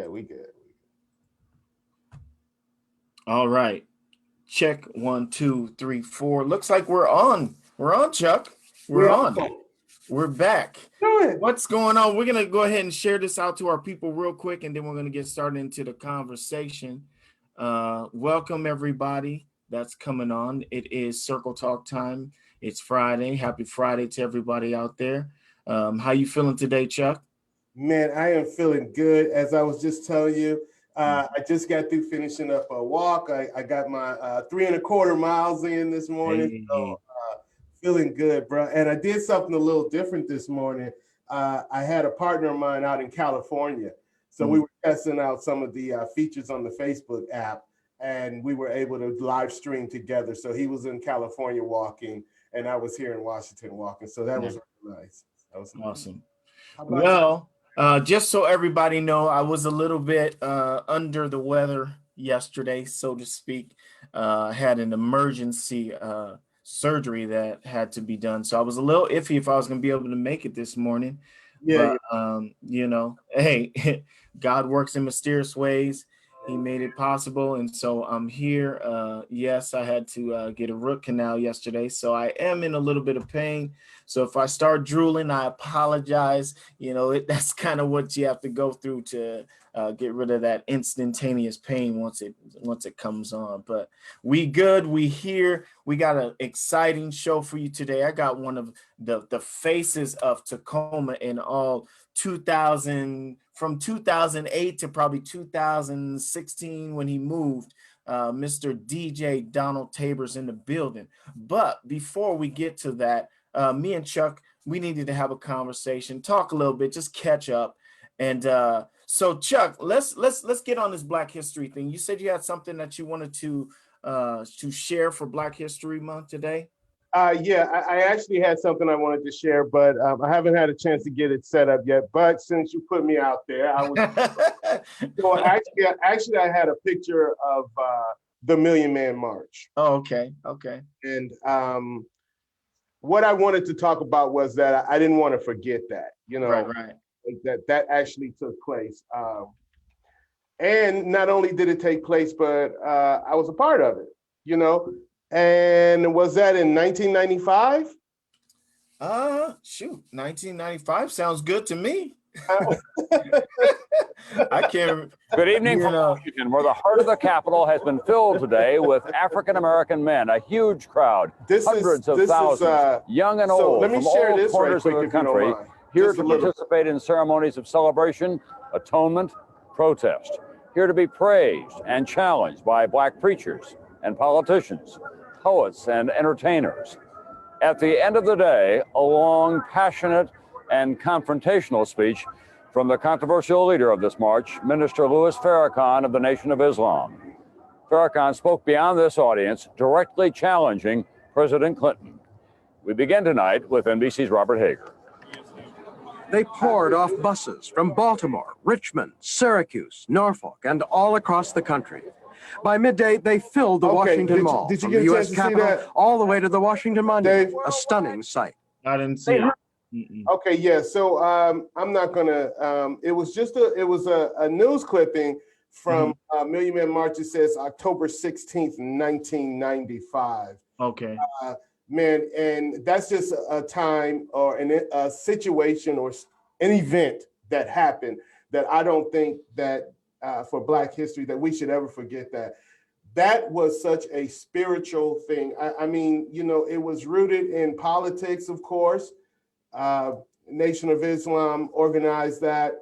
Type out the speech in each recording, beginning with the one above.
Yeah, we good. All right. Check 1, 2, 3, 4. Looks like we're on. We're on, Chuck. We're on. We're back. What's going on? We're going to go ahead and share this out to our people real quick, and then we're going to get started into the conversation. Welcome, everybody that's coming on. It is Circle Talk time. It's Friday. Happy Friday to everybody out there. How you feeling today, Chuck? Man, I am feeling good. As I was just telling you, I just got through finishing up a walk. I got my 3.25 miles in this morning. So feeling good, bro. And I did something a little different this morning. I had a partner of mine out in California. So we were testing out some of the features on the Facebook app, and we were able to live stream together. So he was in California walking, and I was here in Washington walking. So that was really nice. That was awesome. Well, just so everybody know, I was a little bit under the weather yesterday, so to speak. I had an emergency surgery that had to be done, so I was a little iffy if I was going to be able to make it this morning. Yeah, but you know, hey, God works in mysterious ways. He made it possible, and so I'm here. Yes, I had to get a root canal yesterday, so I am in a little bit of pain. So if I start drooling, I apologize. You know, that's kind of what you have to go through to get rid of that instantaneous pain once it comes on. But we good. We here. We got an exciting show for you today. I got one of the faces of Tacoma in all 2000, from 2008 to probably 2016 when he moved. Mr. DJ Donald Tabor's in the building. But before we get to that, me and Chuck, we needed to have a conversation, talk a little bit, just catch up. And so Chuck, let's get on this Black History thing. You said you had something that you wanted to share for Black History Month today. Yeah, I actually had something I wanted to share, but I haven't had a chance to get it set up yet. But since you put me out there, I was so actually I had a picture of the Million Man March. Oh, okay. And what I wanted to talk about was that I didn't want to forget that, you know, right. that actually took place. And not only did it take place, but I was a part of it, you know. And was that in 1995? Shoot, 1995 sounds good to me. I can't. Good evening from Washington, where the heart of the Capitol has been filled today with African-American men, a huge crowd, hundreds of thousands, young and old, from all corners of the country, here to participate in ceremonies of celebration, atonement, protest, here to be praised and challenged by Black preachers and politicians, poets and entertainers. At the end of the day, a long, passionate, and confrontational speech from the controversial leader of this march, Minister Louis Farrakhan of the Nation of Islam. Farrakhan spoke beyond this audience, directly challenging President Clinton. We begin tonight with NBC's Robert Hager. They poured off buses from Baltimore, Richmond, Syracuse, Norfolk, and all across the country. By midday, they filled the Washington Mall, from the U.S. Capitol all the way to the Washington Monument, a stunning sight. I didn't see it. Okay, yeah. So I'm not gonna. It was a news clipping from Million Man March. It says October 16th, 1995. Okay. Man, and that's just a time or a situation or an event that happened that I don't think that for Black history that we should ever forget that. That was such a spiritual thing. I mean, you know, it was rooted in politics, of course. Nation of Islam organized that,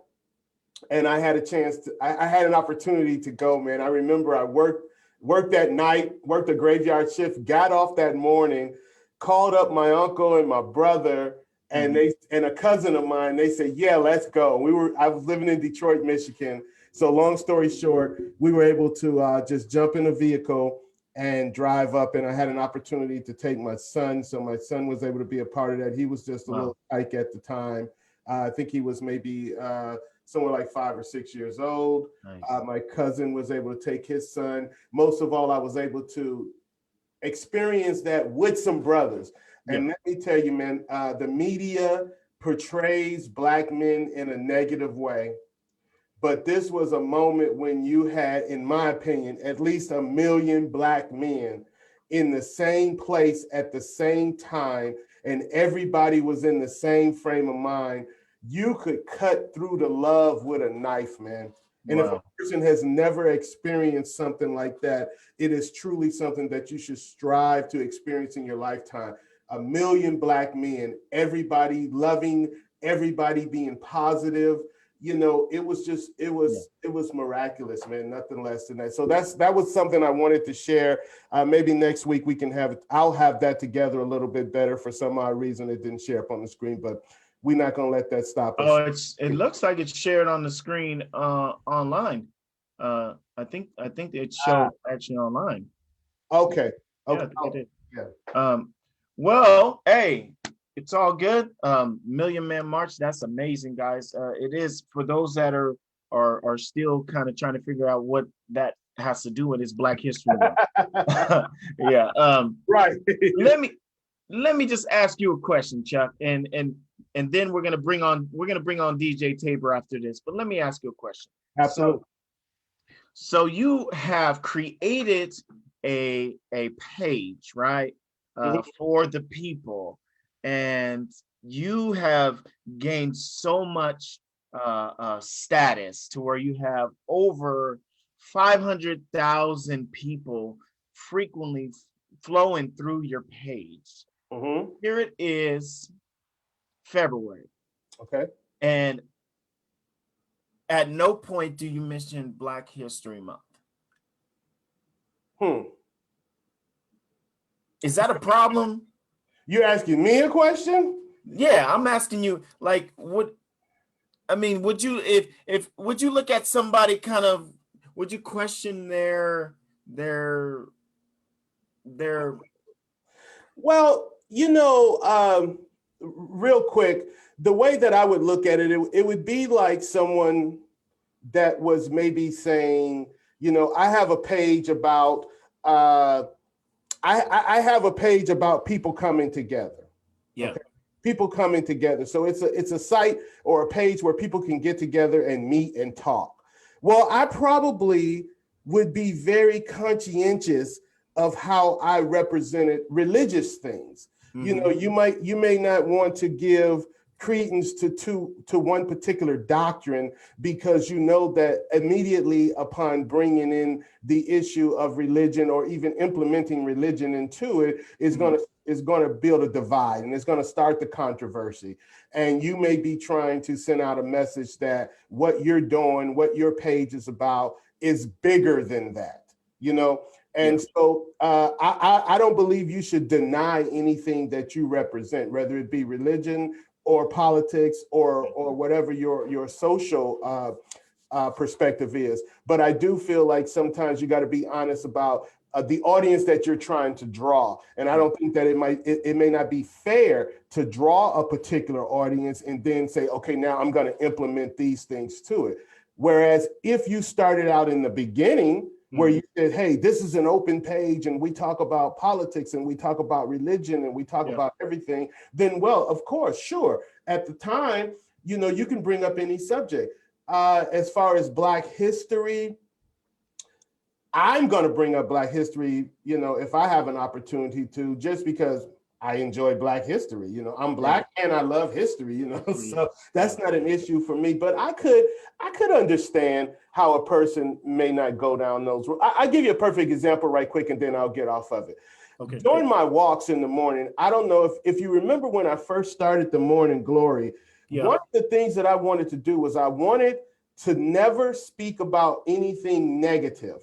and I had a chance to. I had an opportunity to go, man. I remember I worked that night, worked a graveyard shift, got off that morning, called up my uncle and my brother, and a cousin of mine. They said, "Yeah, let's go." I was living in Detroit, Michigan. So long story short, we were able to just jump in a vehicle and drive up, and I had an opportunity to take my son. So my son was able to be a part of that. He was just a little tyke at the time. I think he was maybe somewhere like 5 or 6 years old. Nice. My cousin was able to take his son. Most of all, I was able to experience that with some brothers. And let me tell you, man, the media portrays Black men in a negative way. but this was a moment when you had, in my opinion, at least 1 million Black men in the same place at the same time, and everybody was in the same frame of mind. You could cut through the love with a knife, man. And if a person has never experienced something like that, it is truly something that you should strive to experience in your lifetime. 1 million Black men, everybody loving, everybody being positive. You know, it was miraculous, man, nothing less than that. So that was something I wanted to share. Maybe next week we can I'll have that together a little bit better. For some odd reason it didn't share up on the screen, but we're not gonna let that stop us. Oh, it looks like it's shared on the screen online. I think it showed actually online. Okay. Yeah, it did. Yeah. Well, hey, it's all good. Million Man March, that's amazing, guys. It is, for those that are still kind of trying to figure out what that has to do with his Black History Month. Yeah. Right. Let me just ask you a question, Chuck, and then we're gonna bring on DJ Tabor after this. But let me ask you a question. Absolutely. So you have created a page, right? For the people, and you have gained so much status to where you have over 500,000 people frequently flowing through your page. Here it is, February. Okay. And at no point do you mention Black History Month. Is that a problem? You're asking me a question? Yeah, I'm asking you, like, would you look at somebody kind of, would you question their Well, you know, real quick, the way that I would look at it, it would be like someone that was maybe saying, you know, I have a page about I have a page about people coming together. Yeah. Okay? People coming together. So it's a site or a page where people can get together and meet and talk. Well, I probably would be very conscientious of how I represented religious things. You know, you may not want to give credence to one particular doctrine, because you know that immediately upon bringing in the issue of religion or even implementing religion into it is going to build a divide, and it's going to start the controversy. And you may be trying to send out a message that what you're doing, what your page is about, is bigger than that, you know? And so I don't believe you should deny anything that you represent, whether it be religion or politics or whatever your social perspective is. But I do feel like sometimes you got to be honest about the audience that you're trying to draw. And I don't think that it may not be fair to draw a particular audience and then say, okay, now I'm going to implement these things to it. Whereas if you started out in the beginning where you said, hey, this is an open page and we talk about politics and we talk about religion and we talk about everything, then, well, of course, sure. At the time, you know, you can bring up any subject. As far as Black history, I'm going to bring up Black history, you know, if I have an opportunity to, just because I enjoy Black history. You know, I'm Black and I love history, you know, so that's not an issue for me. But I could understand how a person may not go down those roads. I'll give you a perfect example right quick, and then I'll get off of it. Okay. During my walks in the morning, I don't know if you remember when I first started the Morning Glory, one of the things that I wanted to do was I wanted to never speak about anything negative.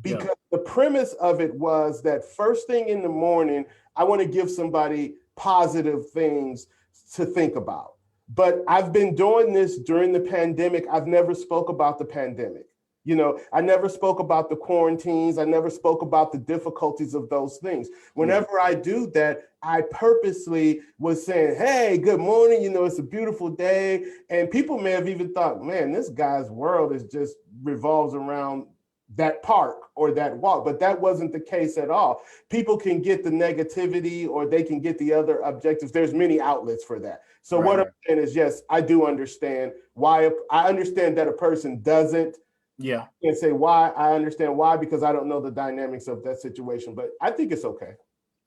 Because the premise of it was that first thing in the morning, I want to give somebody positive things to think about. But I've been doing this during the pandemic. I've never spoke about the pandemic. You know, I never spoke about the quarantines. I never spoke about the difficulties of those things. Whenever I do that, I purposely was saying, hey, good morning. You know, it's a beautiful day. And people may have even thought, man, this guy's world is just revolves around that park or that walk, but that wasn't the case at all. People can get the negativity or they can get the other objectives. There's many outlets for that. So what I'm saying is, yes, I do understand why. I understand that a person doesn't. Yeah. And say why. I understand why, because I don't know the dynamics of that situation, but I think it's okay.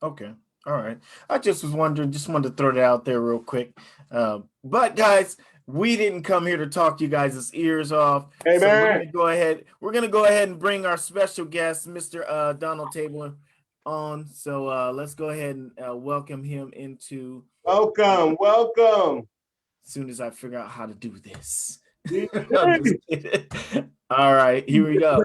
Okay. All right. I just was wondering, just wanted to throw that out there real quick. But guys, we didn't come here to talk you guys' ears off. Hey, so man. We're gonna go ahead and bring our special guest, Mr. Donald Tabler, on. So let's go ahead and welcome him into. Welcome. As soon as I figure out how to do this. All right, here we go.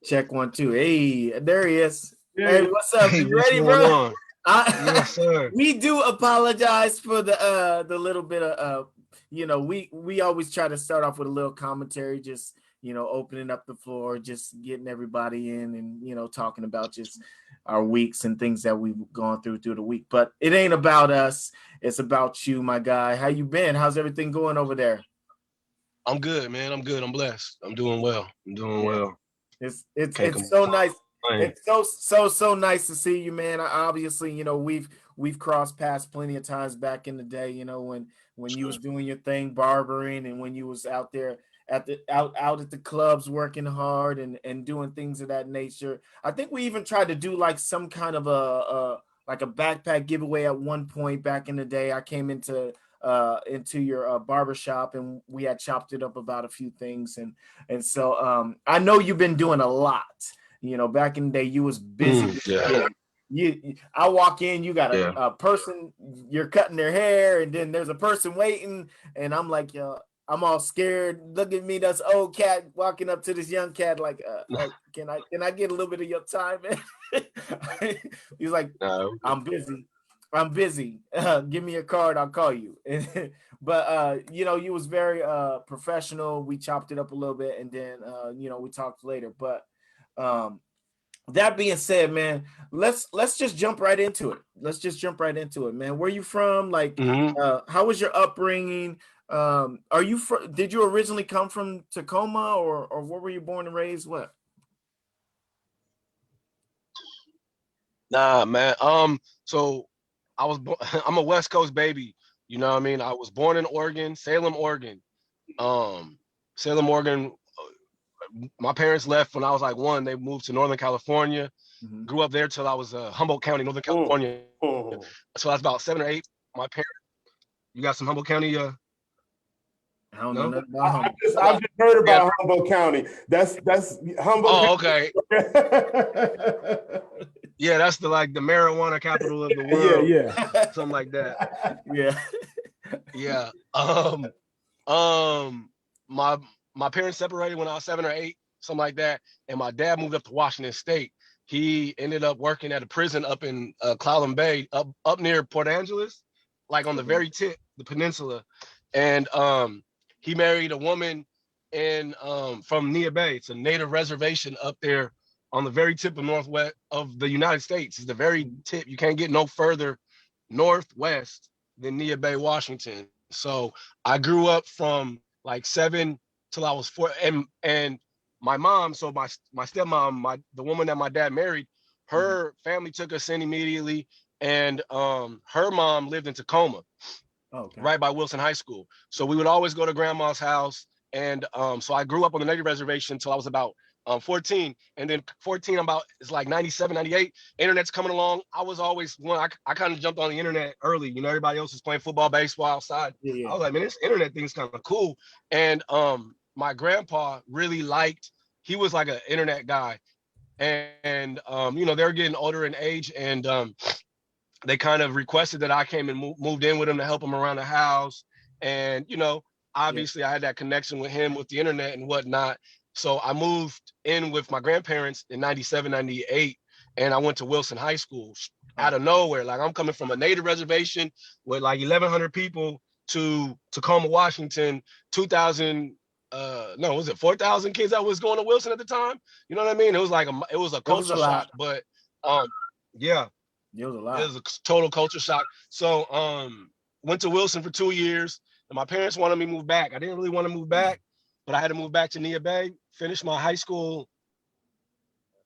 Check 1 2. Hey, there he is. Hey, what's up? Hey, you ready, bro? Yes, sir. We do apologize for the little bit of we always try to start off with a little commentary, just opening up the floor, just getting everybody in and talking about just our weeks and things that we've gone through the week. But it ain't about us, it's about you, my guy. How you been? How's everything going over there? I'm good, man. I'm good. I'm blessed. I'm doing well. It's so nice. It's so nice to see you, man. Obviously, we've crossed paths plenty of times back in the day, when you was doing your thing, barbering, and when you was out there out at the clubs working hard and doing things of that nature. I think we even tried to do like some kind of a backpack giveaway at one point back in the day. I came into your barbershop and we had chopped it up about a few things. And so I know you've been doing a lot. Back in the day, you was busy. I walk in, you got a person, you're cutting their hair, and then there's a person waiting, and I'm like, I'm all scared. Look at me, that's old cat walking up to this young cat, like, can I get a little bit of your time, man? He's like, no. I'm busy. Give me a card, I'll call you. But you was very professional. We chopped it up a little bit, and then we talked later. But that being said, man, let's just jump right into it. Man. Where you from? Like, how was your upbringing? Did you originally come from Tacoma, or where were you born and raised? What? Nah, man. So I'm a West Coast baby. You know what I mean? I was born in Oregon, Salem, Oregon. My parents left when I was like 1. They moved to Northern California. Grew up there till I was Humboldt County, Northern California. So I was about 7 or 8. My parents. You got some Humboldt County? I don't know nothing about Humboldt. I've just heard about Humboldt County. That's Humboldt. Oh, okay. Yeah, that's the marijuana capital of the world. Yeah. Something like that. Yeah. Yeah. My parents separated when I was 7 or 8, something like that. And my dad moved up to Washington State. He ended up working at a prison up in Clallam Bay, up near Port Angeles, like on the very tip, the peninsula. And he married a woman from Neah Bay. It's a native reservation up there on the very tip of northwest of the United States. It's the very tip. You can't get no further northwest than Neah Bay, Washington. So I grew up from like 7 till I was 4. And my mom, so my stepmom, the woman that my dad married, her family took us in immediately. And her mom lived in Tacoma, right by Wilson High School. So we would always go to grandma's house. And so I grew up on the native reservation till I was about 14. And then 14, it's like 97, 98. Internet's coming along. I was always one. I kind of jumped on the internet early. Everybody else was playing football, baseball outside. Yeah. I was like, man, this internet thing's kind of cool. And my grandpa really he was like an internet guy. And they were getting older in age, and they kind of requested that I came and moved in with him to help him around the house. And, obviously I had that connection with him with the internet and whatnot. So I moved in with my grandparents in 97, 98, and I went to Wilson High School out of nowhere. Like, I'm coming from a native reservation with like 1,100 people to Tacoma, Washington, 4,000 kids that was going to Wilson at the time. You know what I mean? It was like it was a culture shock, but yeah. It was a lot. It was a total culture shock. So went to Wilson for 2 years, and my parents wanted me to move back. I didn't really want to move back. but I had to move back to Neah Bay, finish my high school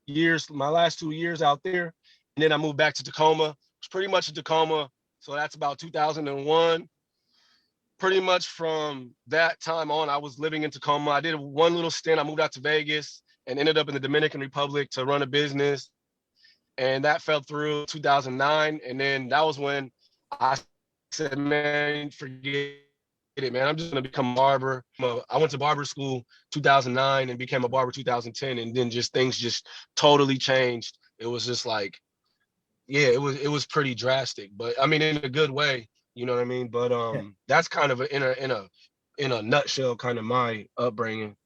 years, my last 2 years out there. And then I moved back to Tacoma. It was pretty much in Tacoma. So that's about 2001. Pretty much from that time on, I was living in Tacoma. I did one little stint. I moved out to Vegas and ended up in the Dominican Republic to run a business. And that fell through 2009. And then that was when I said, man, forget it, man. I'm just going to become a barber. I went to barber school 2009 and became a barber 2010. And then just things just totally changed. It was just like, yeah, it was pretty drastic, but I mean, in a good way, you know what I mean? But that's kind of in a nutshell, kind of my upbringing.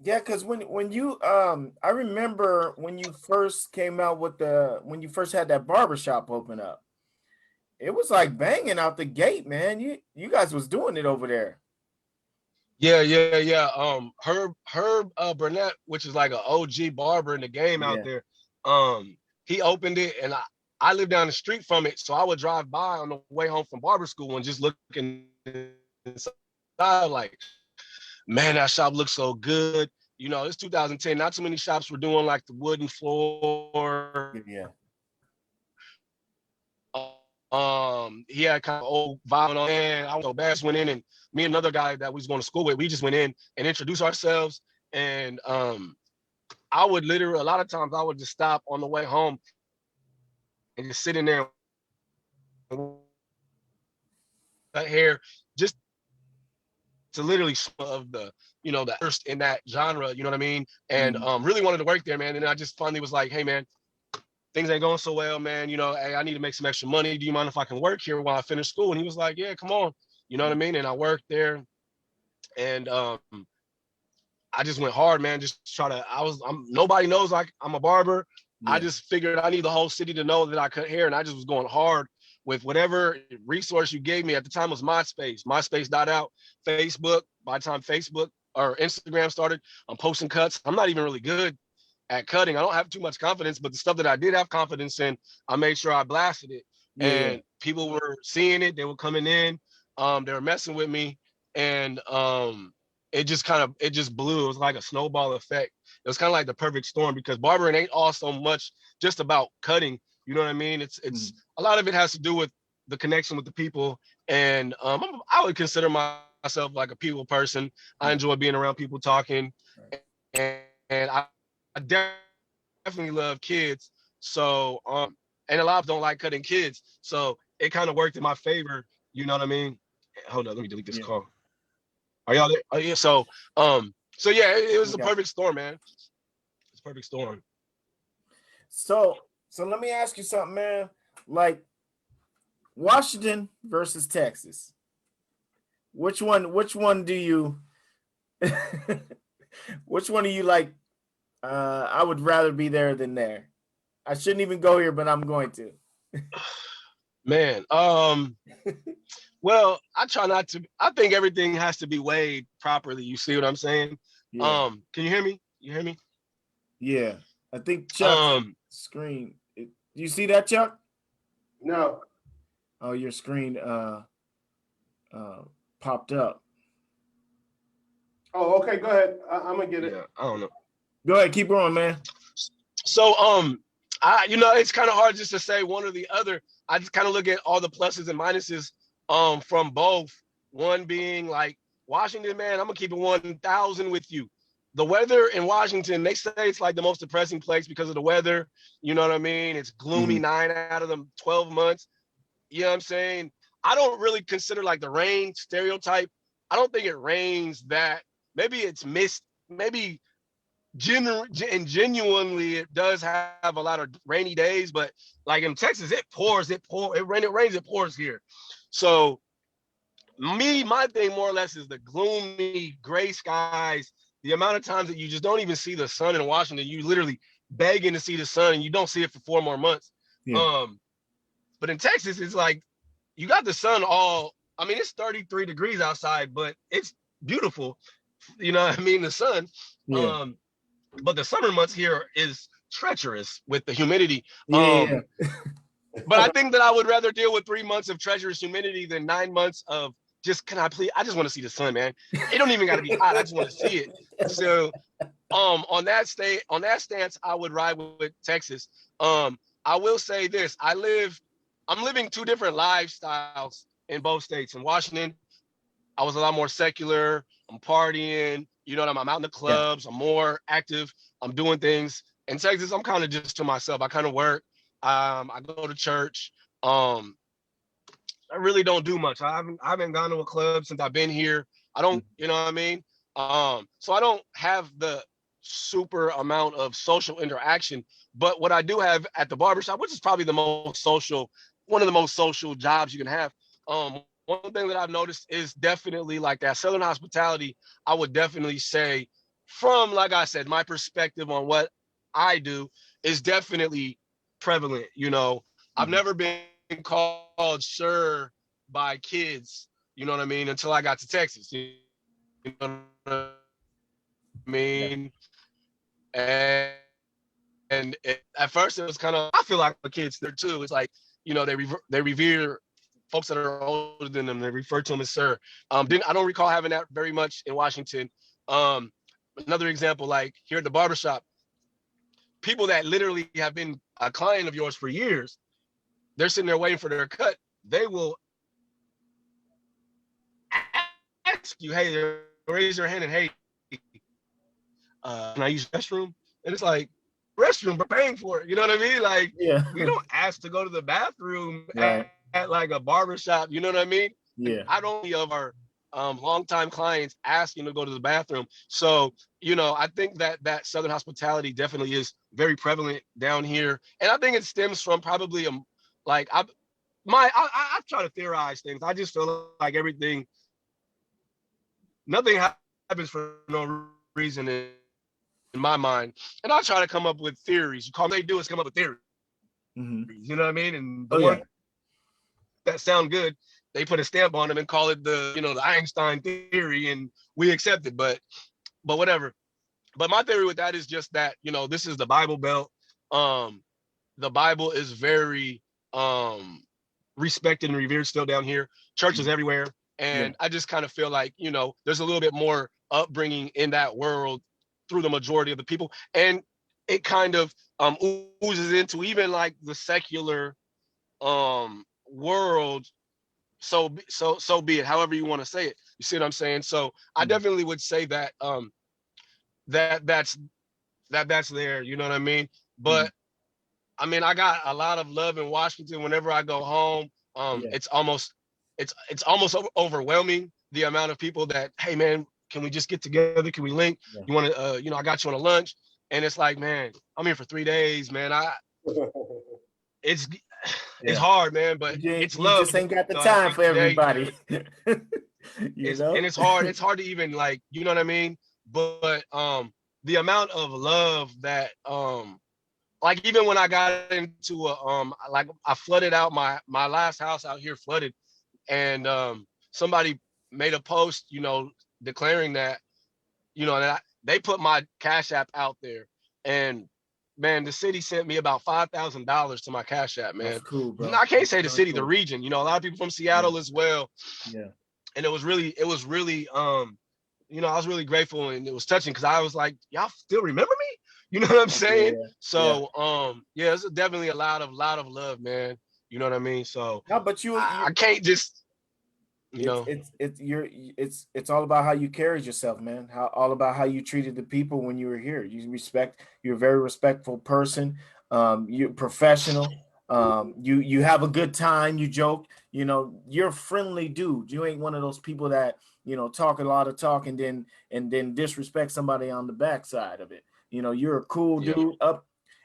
Yeah, because when you I remember when you first came out with when you first had that barbershop open up, it was like banging out the gate, man. You guys was doing it over there. Yeah. Herb Burnett, which is like an OG barber in the game out there. He opened it, and I lived down the street from it, so I would drive by on the way home from barber school and just looking inside like, man, that shop looks so good. You know, it's 2010. Not too many shops were doing like the wooden floor. Yeah. He had kind of old violin on, and I was so bad. Went in, and me and another guy that we was going to school with, we just went in and introduced ourselves. And I would literally, a lot of times I would just stop on the way home and just sit in there hair just to literally of the, you know, the first in that genre, you know what I mean? And really wanted to work there, man. And I just finally was like, hey man, things ain't going so well, man. You know, hey, I need to make some extra money. Do you mind if I can work here while I finish school? And he was like, yeah, come on. You know what I mean? And I worked there, and I just went hard, man. Just try to, nobody knows I'm a barber. Yeah. I just figured I need the whole city to know that I cut hair, and I just was going hard with whatever resource you gave me. At the time was MySpace. MySpace died out. Facebook, by the time Facebook or Instagram started, I'm posting cuts. I'm not even really good at cutting. I don't have too much confidence, but the stuff that I did have confidence in, I made sure I blasted it. Yeah. And people were seeing it. They were coming in. They were messing with me. And it just blew. It was like a snowball effect. It was kind of like the perfect storm, because barbering ain't all so much just about cutting. You know what I mean? It's a lot of it has to do with the connection with the people. And I would consider myself like a people person. I enjoy being around people talking. And I definitely love kids. So, and a lot of them don't like cutting kids. So it kind of worked in my favor. You know what I mean? Hold on, let me delete this call. Are y'all there? Oh, yeah. So yeah, it was a perfect storm, man. It's a perfect storm. So let me ask you something, man. Like Washington versus Texas. Which one do you which one do you like? I would rather be there than there. I shouldn't even go here, but I'm going to. Man, well, I try not to. I think everything has to be weighed properly. You see what I'm saying? Yeah. Can you hear me? You hear me? Yeah. I think Chuck's screen. Do you see that, Chuck? No. Oh, your screen popped up. Oh, okay. Go ahead. I'm gonna get it. Yeah, I don't know. Go ahead. Keep going, man. So, it's kind of hard just to say one or the other. I just kind of look at all the pluses and minuses from both. One being like Washington, man, I'm gonna keep it 1,000 with you. The weather in Washington, they say it's like the most depressing place because of the weather. You know what I mean? It's gloomy 9 out of the 12 months. You know what I'm saying? I don't really consider like the rain stereotype. I don't think it rains that. Maybe it's mist. Maybe genuinely it does have a lot of rainy days, but like in Texas, it pours. It rains, it pours here. So my thing more or less is the gloomy gray skies. The amount of times that you just don't even see the sun in Washington, you literally begging to see the sun and you don't see it for 4 more months. Yeah. But in Texas, it's like you got the sun it's 33 degrees outside, but it's beautiful. You know what I mean? The sun. Yeah. But the summer months here is treacherous with the humidity. Yeah. But I think that I would rather deal with 3 months of treacherous humidity than 9 months of just can I please? I just want to see the sun, man. It don't even got to be hot. I just want to see it. So, on that stance, I would ride with Texas. I will say this: I'm living two different lifestyles in both states. In Washington, I was a lot more secular. I'm partying. You know what I'm out in the clubs. I'm more active. I'm doing things. In Texas, I'm kind of just to myself. I kind of work. I go to church. I really don't do much. I haven't gone to a club since I've been here. I don't, you know what I mean? So I don't have the super amount of social interaction, but what I do have at the barbershop, which is probably one of the most social jobs you can have. One thing that I've noticed is definitely like that Southern hospitality. I would definitely say from, like I said, my perspective on what I do is definitely prevalent. You know, I've never been called sir by kids, you know what I mean, until I got to Texas. You know what I mean? And at first it was kind of, I feel like the kids there too. It's like, you know, they revere folks that are older than them. They refer to them as sir. I don't recall having that very much in Washington. Another example, like here at the barbershop, people that literally have been a client of yours for years, they're sitting there waiting for their cut. They will ask you, hey, raise your hand and hey, can I use the restroom? And it's like, restroom, we're paying for it. You know what I mean? Like, we don't ask to go to the bathroom at like a barbershop. You know what I mean? Yeah. I don't of our longtime clients asking to go to the bathroom. So, you know, I think that Southern hospitality definitely is very prevalent down here. And I think it stems from probably I try to theorize things. I just feel like nothing happens for no reason in my mind. And I try to come up with theories. All they do is come up with theories. You know what I mean? And the one that sound good, they put a stamp on them and call it the Einstein theory, and we accept it. But whatever. But my theory with that is just that, you know, this is the Bible Belt. The Bible is very respected and revered still down here. Churches everywhere. And I just kind of feel like, you know, there's a little bit more upbringing in that world through the majority of the people. And it kind of oozes into even like the secular world. So be it, however you want to say it. You see what I'm saying? So I definitely would say that that's there, you know what I mean? But I mean, I got a lot of love in Washington. Whenever I go home, it's almost overwhelming, the amount of people that, hey man, can we just get together? Can we link? You want to, I got you on a lunch. And it's like, man, I'm here for 3 days, man. It's hard, man, but it's love. You just ain't got the time for everybody. And it's hard. It's hard to even like, you know what I mean? But the amount of love that like even when I got into like I flooded out my last house out here flooded, and somebody made a post, you know, declaring that, you know, that they put my Cash App out there, and man, the city sent me about $5,000 to my Cash App, man. That's cool, bro. I can't say the city, the region, you know, a lot of people from Seattle as well. Yeah. And it was really, you know, I was really grateful, and it was touching because I was like, y'all still remember me? You know what I'm saying? Yeah. So, it's definitely a lot of love, man. You know what I mean? So, no, but I can't just, you know, it's all about how you carried yourself, man. All about how you treated the people when you were here. You're a very respectful person. You're professional. You have a good time. You joke. You know, you're a friendly dude. You ain't one of those people that, you know, talk a lot of talk and then disrespect somebody on the backside of it. You know, you're a cool dude.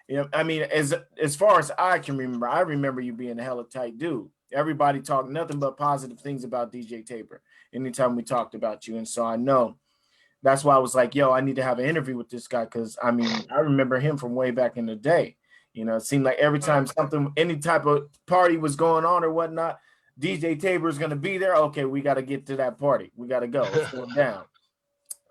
You know, I mean, as far as I can remember, I remember you being a hella tight dude. Everybody talked nothing but positive things about DJ Tabor anytime we talked about you. And so I know that's why I was like, yo, I need to have an interview with this guy. Cause I mean, I remember him from way back in the day. You know, it seemed like every time any type of party was going on or whatnot, DJ Tabor is going to be there. Okay, we got to get to that party. We got to go. It's going down.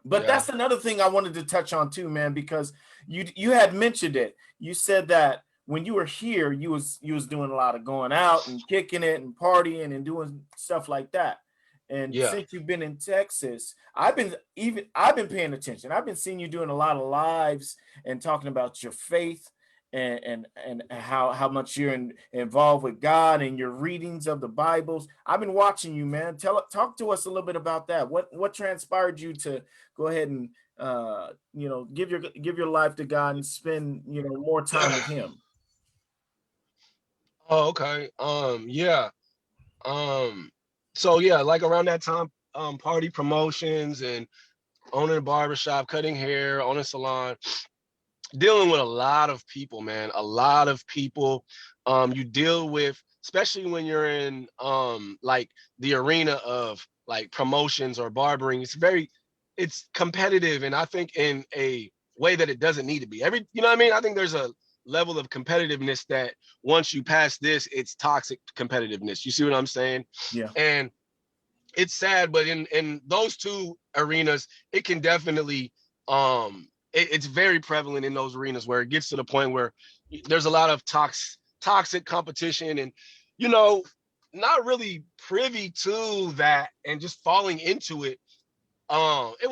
But that's another thing I wanted to touch on too, man, because you had mentioned it. You said that when you were here, you was doing a lot of going out and kicking it and partying and doing stuff like that. And since you've been in Texas, I've been paying attention. I've been seeing you doing a lot of lives and talking about your faith and how much you're involved with God and your readings of the Bibles. I've been watching you, man. Talk to us a little bit about that. What transpired you to go ahead and give your life to God and spend more time with Him? Oh, okay. So yeah, like around that time, party promotions and owning a barbershop, cutting hair, owning a salon, dealing with a lot of people, man. A lot of people. You deal with, especially when you're in like the arena of like promotions or barbering. It's competitive, and I think in a way that it doesn't need to be. You know what I mean? I think there's a level of competitiveness that once you pass this, it's toxic competitiveness. You see what I'm saying? Yeah. And it's sad, but in those two arenas, it can definitely it's very prevalent in those arenas where it gets to the point where there's a lot of toxic competition, and not really privy to that and just falling into it. It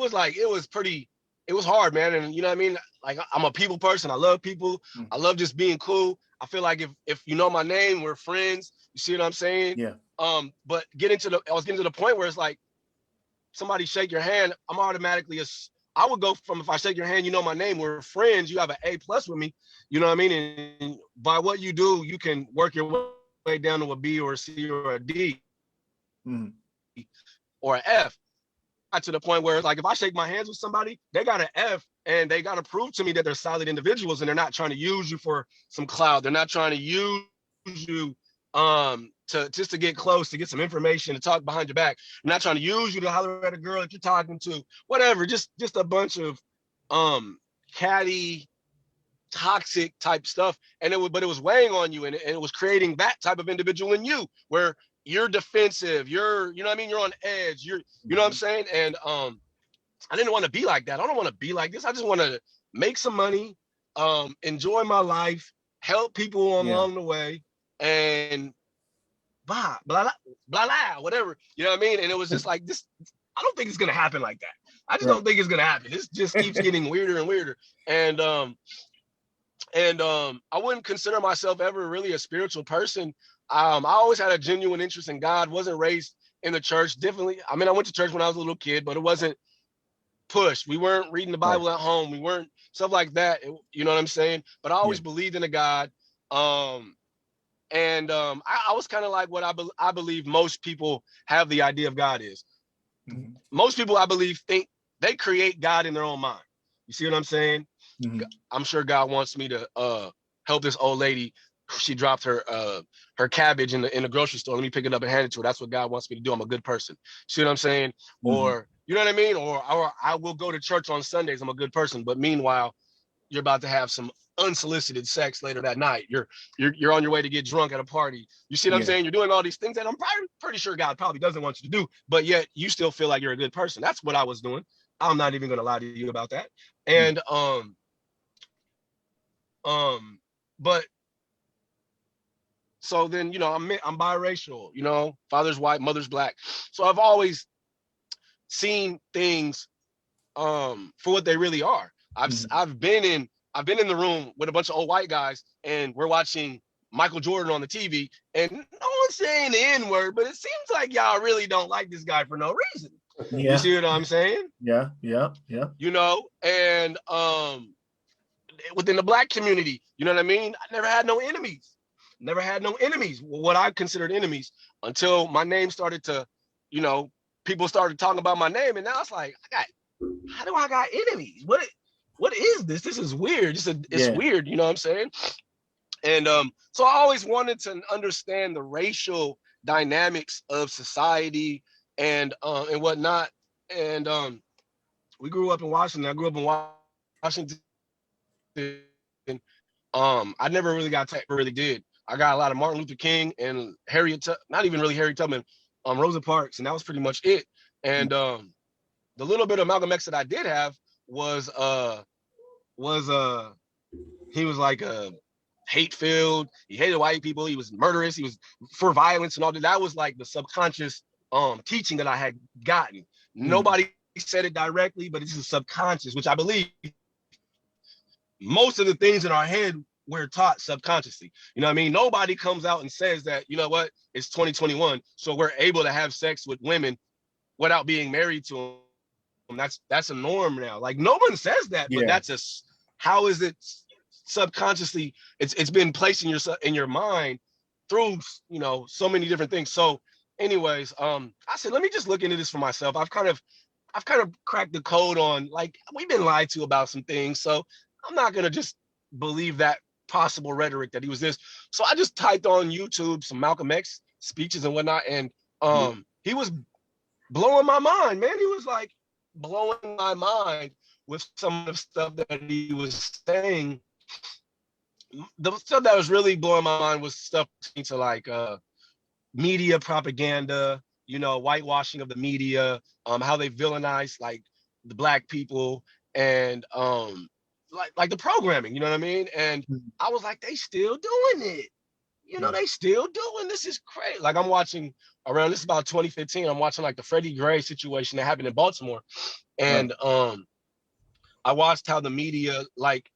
was hard, man. And you know what I mean? Like, I'm a people person. I love people. I love just being cool. I feel like if you know my name, we're friends. You see what I'm saying? Yeah. But I was getting to the point where it's like, somebody shake your hand, I'm automatically I would go from, if I shake your hand, you know my name, we're friends, you have an A+ with me, you know what I mean? And by what you do, you can work your way down to a B or a C or a D or an F. To the point where, like, if I shake my hands with somebody, they got an F, and they got to prove to me that they're solid individuals, and they're not trying to use you for some clout. They're not trying to use you to get close, to get some information, to talk behind your back. I'm not trying to use you to holler at a girl that you're talking to, whatever. Just a bunch of catty, toxic type stuff. And it was weighing on you, and it was creating that type of individual in you, where you're defensive, you know what I mean, you're on edge, you know what I'm saying? And I didn't want to be like that. I don't want to be like this. I just want to make some money, enjoy my life, help people along the way, and blah blah blah blah, whatever. You know what I mean? And it was just like this. I don't think it's gonna happen like that. I just don't think it's gonna happen. This just keeps getting weirder and weirder. And I wouldn't consider myself ever really a spiritual person. I always had a genuine interest in God. Wasn't raised in the church. Definitely, I mean, I went to church when I was a little kid, but it wasn't pushed. We weren't reading the Bible at home. We weren't stuff like that. You know what I'm saying? But I always believed in a God. I was kind of like what I believe most people have the idea of God is. Most people, I believe, think they create God in their own mind. You see what I'm saying? I'm sure God wants me to help this old lady. She dropped her cabbage in the grocery store. Let me pick it up and hand it to her. That's what God wants me to do. I'm a good person. See what I'm saying? Or, you know what I mean? Or I will go to church on Sundays. I'm a good person. But meanwhile, you're about to have some unsolicited sex later that night. You're on your way to get drunk at a party. You see what I'm saying? You're doing all these things that I'm pretty sure God probably doesn't want you to do, but yet you still feel like you're a good person. That's what I was doing. I'm not even gonna lie to you about that. And but so then, I'm biracial, father's white, mother's black. So I've always seen things for what they really are. I've been in the room with a bunch of old white guys, and we're watching Michael Jordan on the TV, and no one's saying the N-word, but it seems like y'all really don't like this guy for no reason. Yeah. You see what I'm saying? Yeah. And within the black community, you know what I mean? I never had no enemies. What I considered enemies, until my name started to, people started talking about my name, and now it's like, how do I got enemies? What is this? This is weird. It's weird, you know what I'm saying? And so I always wanted to understand the racial dynamics of society and whatnot. And we grew up in Washington. I grew up in Washington. I never really really did. I got a lot of Martin Luther King and not even really Harriet Tubman, Rosa Parks, and that was pretty much it. And the little bit of Malcolm X that I did have was he was like hate-filled. He hated white people. He was murderous. He was for violence and all that. That was like the subconscious teaching that I had gotten. Nobody said it directly, but it's a subconscious, which I believe most of the things in our head we're taught subconsciously. You know what I mean? Nobody comes out and says that, you know what, it's 2021, so we're able to have sex with women without being married to them. That's a norm now. Like, no one says that, but that's how is it subconsciously? It's been placed in your mind through, you know, so many different things. So anyways, I said, let me just look into this for myself. I've kind of cracked the code on, like, we've been lied to about some things, so I'm not gonna just believe that possible rhetoric that he was this. So I just typed on YouTube some Malcolm X speeches and whatnot, and he was blowing my mind, man. He was like blowing my mind with some of the stuff that he was saying. The stuff that was really blowing my mind was stuff to like media propaganda, you know, whitewashing of the media, how they villainize like the Black people, and like the programming, you know what I mean? And I was like, they still doing it. You know, they still doing this. Is crazy. Like, I'm watching around, this is about 2015, I'm watching like the Freddie Gray situation that happened in Baltimore. And I watched how the media like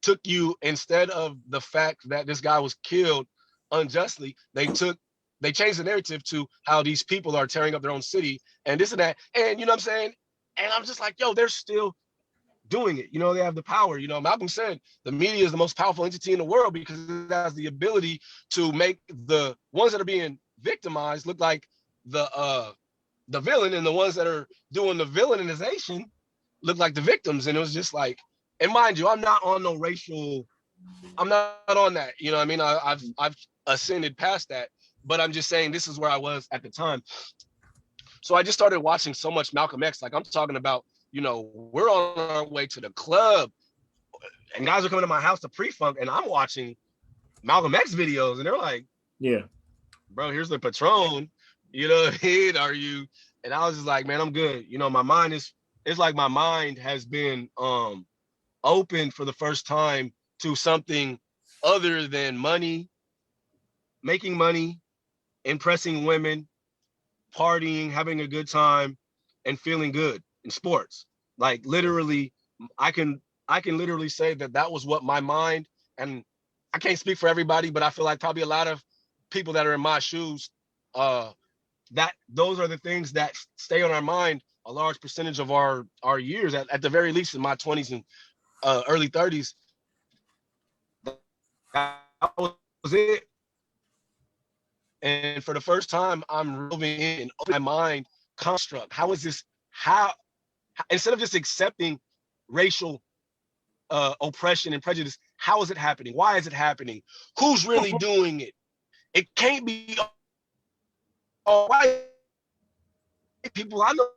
took you, instead of the fact that this guy was killed unjustly, they changed the narrative to how these people are tearing up their own city and this and that. And you know what I'm saying? And I'm just like, yo, they're still doing it. You know, they have the power. You know, Malcolm said the media is the most powerful entity in the world because it has the ability to make the ones that are being victimized look like the villain, and the ones that are doing the villainization look like the victims. And it was just like, and mind you, I'm not on no racial, I'm not on that. You know what I mean? I've ascended past that, but I'm just saying this is where I was at the time. So I just started watching so much Malcolm X. Like, I'm talking about, you know, we're on our way to the club and guys are coming to my house to pre-funk, and I'm watching Malcolm X videos, and they're like, yeah, bro, here's the Patron, you know what I mean? Are you? And I was just like, man, I'm good. You know, my mind it's like my mind has been open for the first time to something other than money, making money, impressing women, partying, having a good time, and feeling good in sports. Like, literally, I can literally say that was what my mind, and I can't speak for everybody, but I feel like probably a lot of people that are in my shoes, that those are the things that stay on our mind a large percentage of our years, at the very least in my 20s and early 30s. That was it. And for the first time, I'm moving in my mind construct. How is this? How, instead of just accepting racial oppression and prejudice, how is it happening? Why is it happening? Who's really doing it? It can't be all white people. I know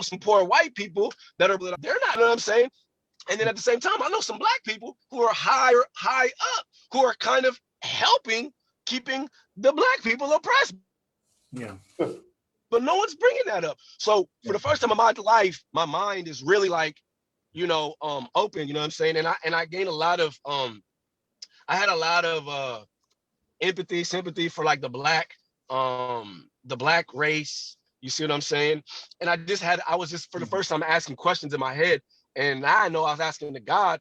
some poor white people that are, they're not, you know what I'm saying? And then at the same time, I know some Black people who are high up, who are kind of helping keeping the Black people oppressed. Yeah. But no one's bringing that up. So for the first time in my life, my mind is really like, you know, open, you know what I'm saying? And I gained a lot of, I had a lot of empathy, sympathy for like the Black race. You see what I'm saying? And I was just for the first time asking questions in my head. And I know I was asking to God,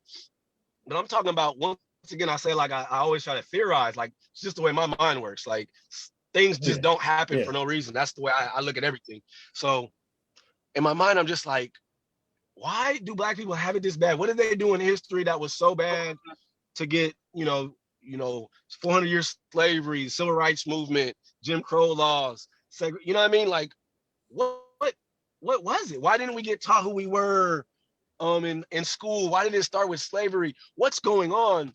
but I'm talking about, once again, I say, like, I always try to theorize, like, it's just the way my mind works. Like, things just don't happen for no reason. That's the way I look at everything. So in my mind, I'm just like, why do Black people have it this bad? What did they do in history that was so bad to get, you know, 400 years slavery, civil rights movement, Jim Crow laws, you know what I mean? Like, what was it? Why didn't we get taught who we were in school? Why did it start with slavery? What's going on?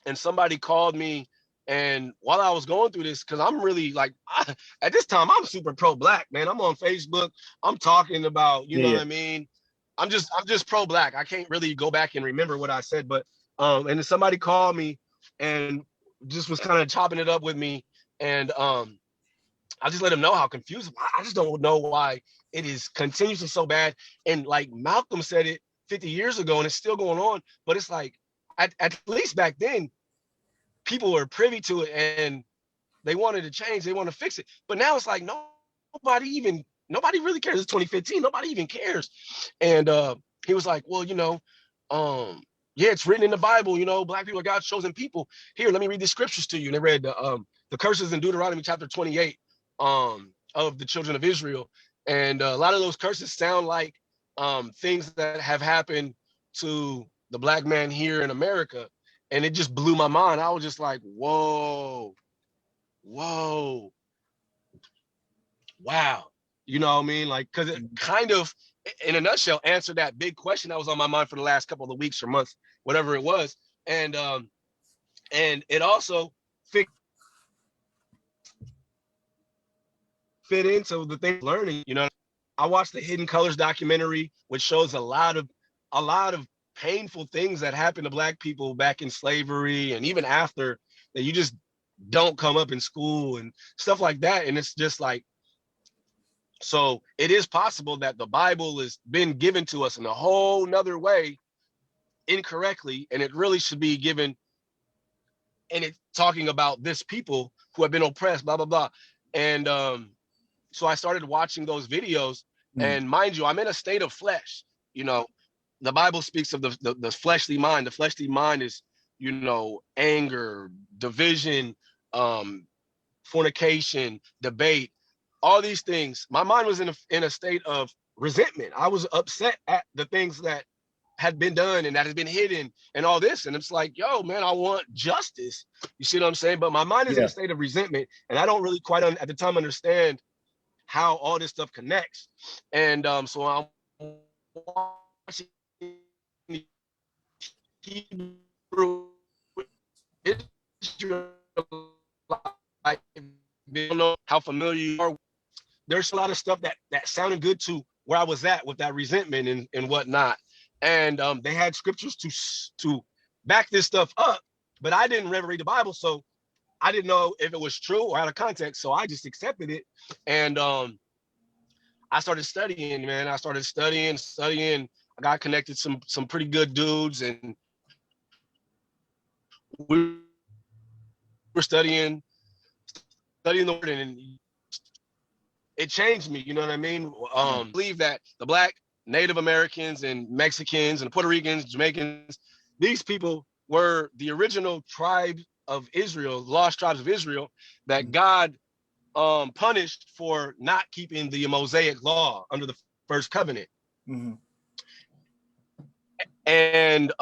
And somebody called me, and while I was going through this, because I'm really like, at this time, I'm super pro-Black, man. I'm on Facebook. I'm talking about, you know what I mean? I'm just pro-Black. I can't really go back and remember what I said, but and then somebody called me and just was kind of chopping it up with me, and I just let him know how confused. I just don't know why it is continuously so bad. And like Malcolm said it 50 years ago, and it's still going on. But it's like, at least back then, people were privy to it, and they wanted to change, they want to fix it. But now it's like nobody really cares. It's 2015, nobody even cares. And he was like, well, yeah, it's written in the Bible, black people are God's chosen people. Here, let me read the scriptures to you. And they read the curses in Deuteronomy chapter 28 of the children of Israel. And a lot of those curses sound like things that have happened to the black man here in America. And it just blew my mind. I was just like, whoa, wow. You know what I mean? Like, because it kind of, in a nutshell, answered that big question that was on my mind for the last couple of weeks or months, whatever it was. And it also fit into the thing learning. I watched the Hidden Colors documentary, which shows a lot of painful things that happened to black people back in slavery and even after, that you just don't come up in school and stuff like that. And it's just like, so it is possible that the Bible has been given to us in a whole nother way incorrectly, and it really should be given, and it's talking about this people who have been oppressed, blah, blah, blah. And so I started watching those videos, and mind you, I'm in a state of flesh. The Bible speaks of the fleshly mind. The fleshly mind is, anger, division, fornication, debate, all these things. My mind was in a state of resentment. I was upset at the things that had been done and that has been hidden and all this. And it's like, yo, man, I want justice. You see what I'm saying? But my mind is in a state of resentment, and I don't really quite at the time understand how all this stuff connects. And so I'm watching Hebrew Israelite. I don't know how familiar you are. There's a lot of stuff that sounded good to where I was at with that resentment and whatnot. And they had scriptures to back this stuff up, but I didn't ever read the Bible, so I didn't know if it was true or out of context. So I just accepted it, and I started studying, man. I started studying. I got connected to some pretty good dudes, and we were studying the word, and it changed me. You know what I mean? I believe that the Black Native Americans and Mexicans and Puerto Ricans, Jamaicans, these people were the original tribe of Israel, lost tribes of Israel, that God punished for not keeping the Mosaic law under the first covenant. Mm-hmm. And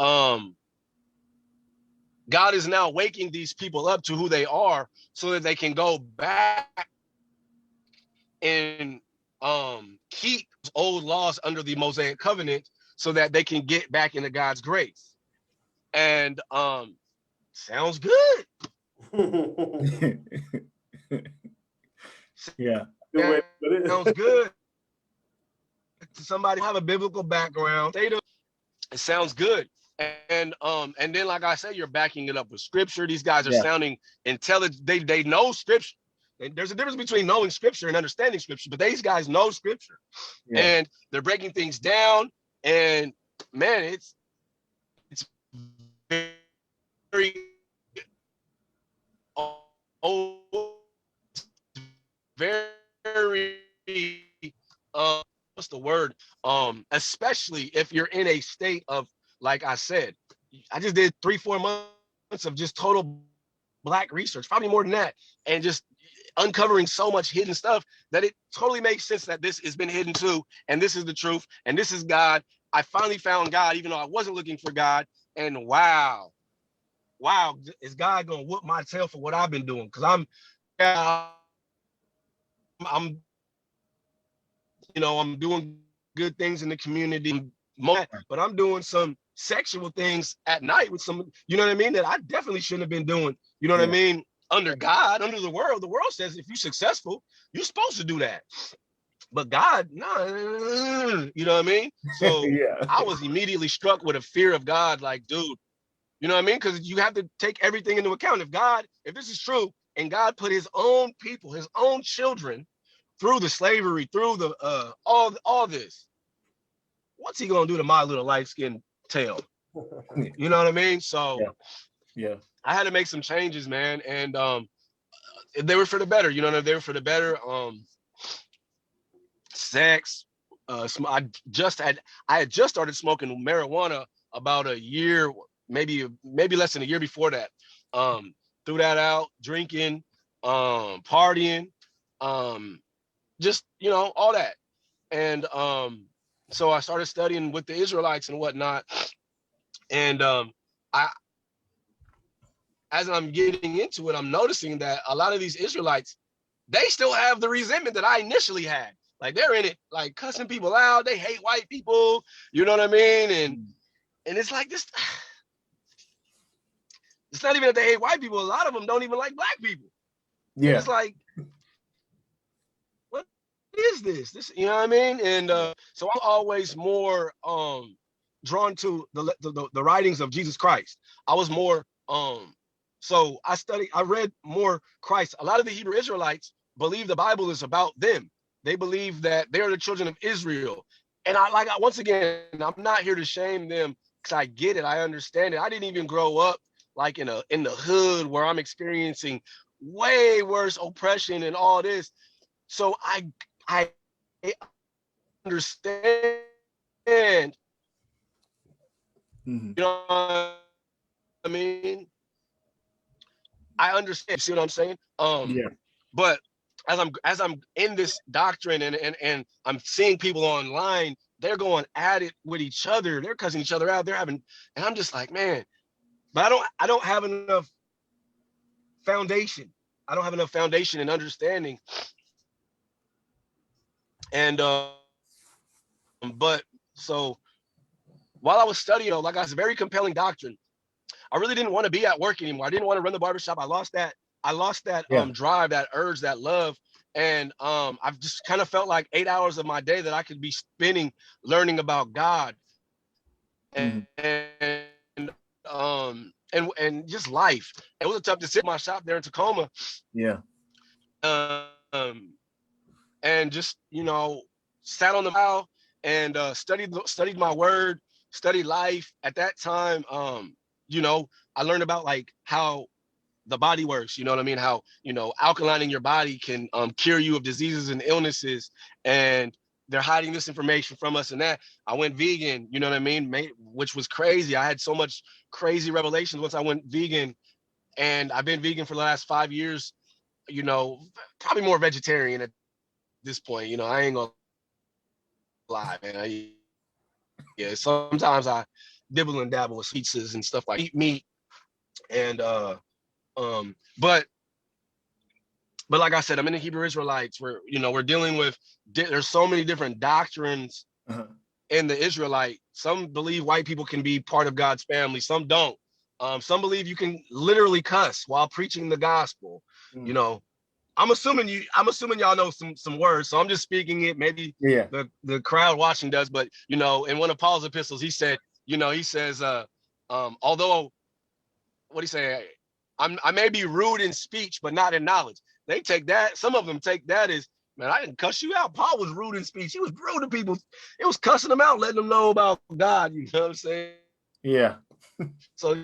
God is now waking these people up to who they are so that they can go back and keep old laws under the Mosaic covenant so that they can get back into God's grace. And sounds good. Yeah. Sounds good to somebody who have a biblical background. It sounds good. And then, like I said, you're backing it up with scripture. These guys are sounding intelligent. They know scripture. And there's a difference between knowing scripture and understanding scripture, but these guys know scripture, and they're breaking things down. And man, it's very what's the word? Especially if you're in a state of, like I said, I just did 3-4 months of just total Black research, probably more than that, and just uncovering so much hidden stuff that it totally makes sense that this has been hidden too, and this is the truth, and this is God. I finally found God, even though I wasn't looking for God. And wow, is God gonna whoop my tail for what I've been doing? Because I'm I'm doing good things in the community, but I'm doing some sexual things at night with some, you know what I mean, that I definitely shouldn't have been doing. You know what I mean? Under God, under the world says if you're successful, you're supposed to do that. But God, no, you know what I mean? So I was immediately struck with a fear of God, like, dude, you know what I mean? Because you have to take everything into account. If this is true, and God put his own people, his own children through the slavery, through the all this, what's he gonna do to my little light-skinned tail? You know what I mean? So I had to make some changes, man. And they were for the better, you know, they were for the better. Sex, I had just started smoking marijuana about a year, maybe less than a year before that. Threw that out, drinking, partying, just, you know, all that. And so I started studying with the Israelites and whatnot. And as I'm getting into it, I'm noticing that a lot of these Israelites, they still have the resentment that I initially had. Like, they're in it, like cussing people out. They hate white people. You know what I mean? And it's like this. It's not even that they hate white people. A lot of them don't even like black people. Yeah. And it's like, what is this? This, you know what I mean? And so I'm always more drawn to the writings of Jesus Christ. I was more so I read more Christ. A lot of the Hebrew Israelites believe the Bible is about them. They believe that they're the children of Israel. And once again, I'm not here to shame them, because I get it. I understand it. I didn't even grow up like in the hood where I'm experiencing way worse oppression and all this. So I understand. You know what I mean? I understand. See what I'm saying? Yeah. But as I'm in this doctrine and I'm seeing people online, they're going at it with each other. They're cussing each other out. And I'm just like, man, but I don't have enough foundation. I don't have enough foundation and understanding. And but so while I was studying, like, I was very compelling doctrine. I really didn't want to be at work anymore. I didn't want to run the barbershop. I lost that drive, that urge, that love. And I've just kind of felt like 8 hours of my day that I could be spending learning about God and just life. It was tough to sit in my shop there in Tacoma. Yeah. And just, you know, sat on the mile and studied my word, studied life. At that time, you know, I learned about like how the body works, you know what I mean? How, you know, alkalining your body can cure you of diseases and illnesses, and they're hiding this information from us and that. I went vegan, you know what I mean? Which was crazy. I had so much crazy revelations once I went vegan, and I've been vegan for the last 5 years, you know, probably more vegetarian at this point. You know, I ain't gonna lie, man. Yeah, sometimes I dibble and dabble with pizzas and stuff, like eat meat. And but like I said, I'm in the Hebrew Israelites. We're dealing with, there's so many different doctrines in the Israelite. Some believe white people can be part of God's family, some don't. Some believe you can literally cuss while preaching the gospel. You know, I'm assuming y'all know some words, so I'm just speaking it. Maybe the crowd watching does, but you know, in one of Paul's epistles, he said, you know, he says, although, what he say? I may be rude in speech, but not in knowledge. They take that. Some of them take that as, man, I didn't cuss you out. Paul was rude in speech. He was rude to people. It was cussing them out, letting them know about God. You know what I'm saying? Yeah. So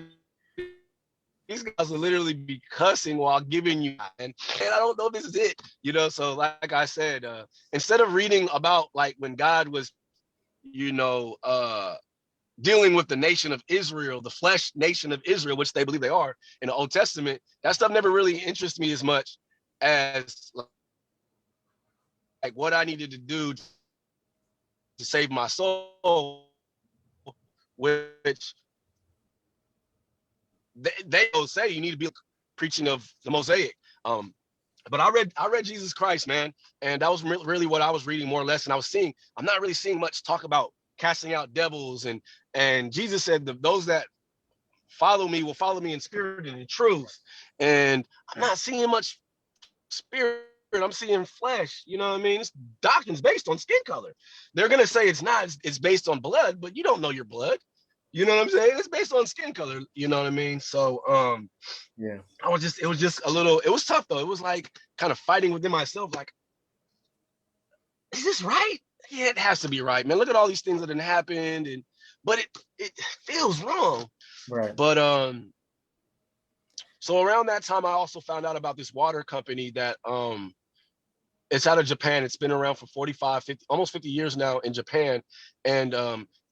these guys will literally be cussing while giving you, and I don't know if this is it, you know. So like I said, instead of reading about like when God was, you know, dealing with the nation of Israel, the flesh nation of Israel, which they believe they are in the Old Testament, that stuff never really interests me as much as like what I needed to do to save my soul, which they will say you need to be preaching of the Mosaic. But I read Jesus Christ, man, and that was really what I was reading more or less. And I was seeing, I'm not really seeing much talk about casting out devils, and Jesus said those that follow me will follow me in spirit and in truth. And I'm not seeing much spirit. I'm seeing flesh. You know what I mean? This doctrine's based on skin color. They're gonna say it's not. It's based on blood, but you don't know your blood. You know what I'm saying? It's based on skin color. You know what I mean? So yeah. It was just a little. It was tough though. It was like kind of fighting within myself. Like, is this right? Yeah, it has to be right, man. Look at all these things that have happened, but it feels wrong. Right. But So around that time, I also found out about this water company that it's out of Japan. It's been around for 45, 50, almost 50 years now in Japan. And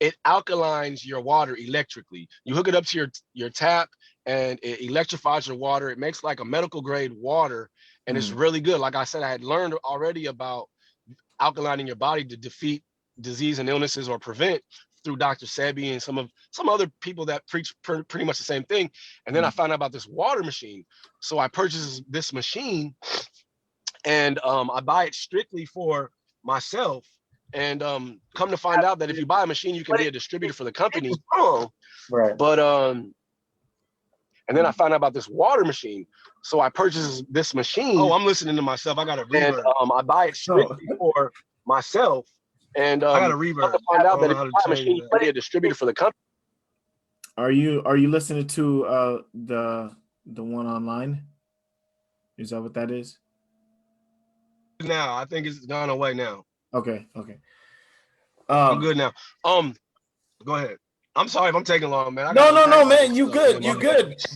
it alkalines your water electrically. You hook it up to your tap and it electrifies your water. It makes like a medical grade water. And it's really good. Like I said, I had learned already about alkalining your body to defeat disease and illnesses or prevent through Dr. Sebi and some other people that preach pretty much the same thing. And then I found out about this water machine. So I purchased this machine and I buy it strictly for myself. And come to find out that if you buy a machine, you can be a distributor for the company. Right. But and then I found out about this water machine. So I purchased this machine. Oh, I'm listening to myself. I got a reverb. And I buy it strictly for myself. And I got a reverb. To find out that if you buy a machine, you can be a distributor for the company. Are you listening to the one online? Is that what that is? Now I think it's gone away now. Okay. I'm good now. Go ahead. I'm sorry if I'm taking long, man. No, man. You good.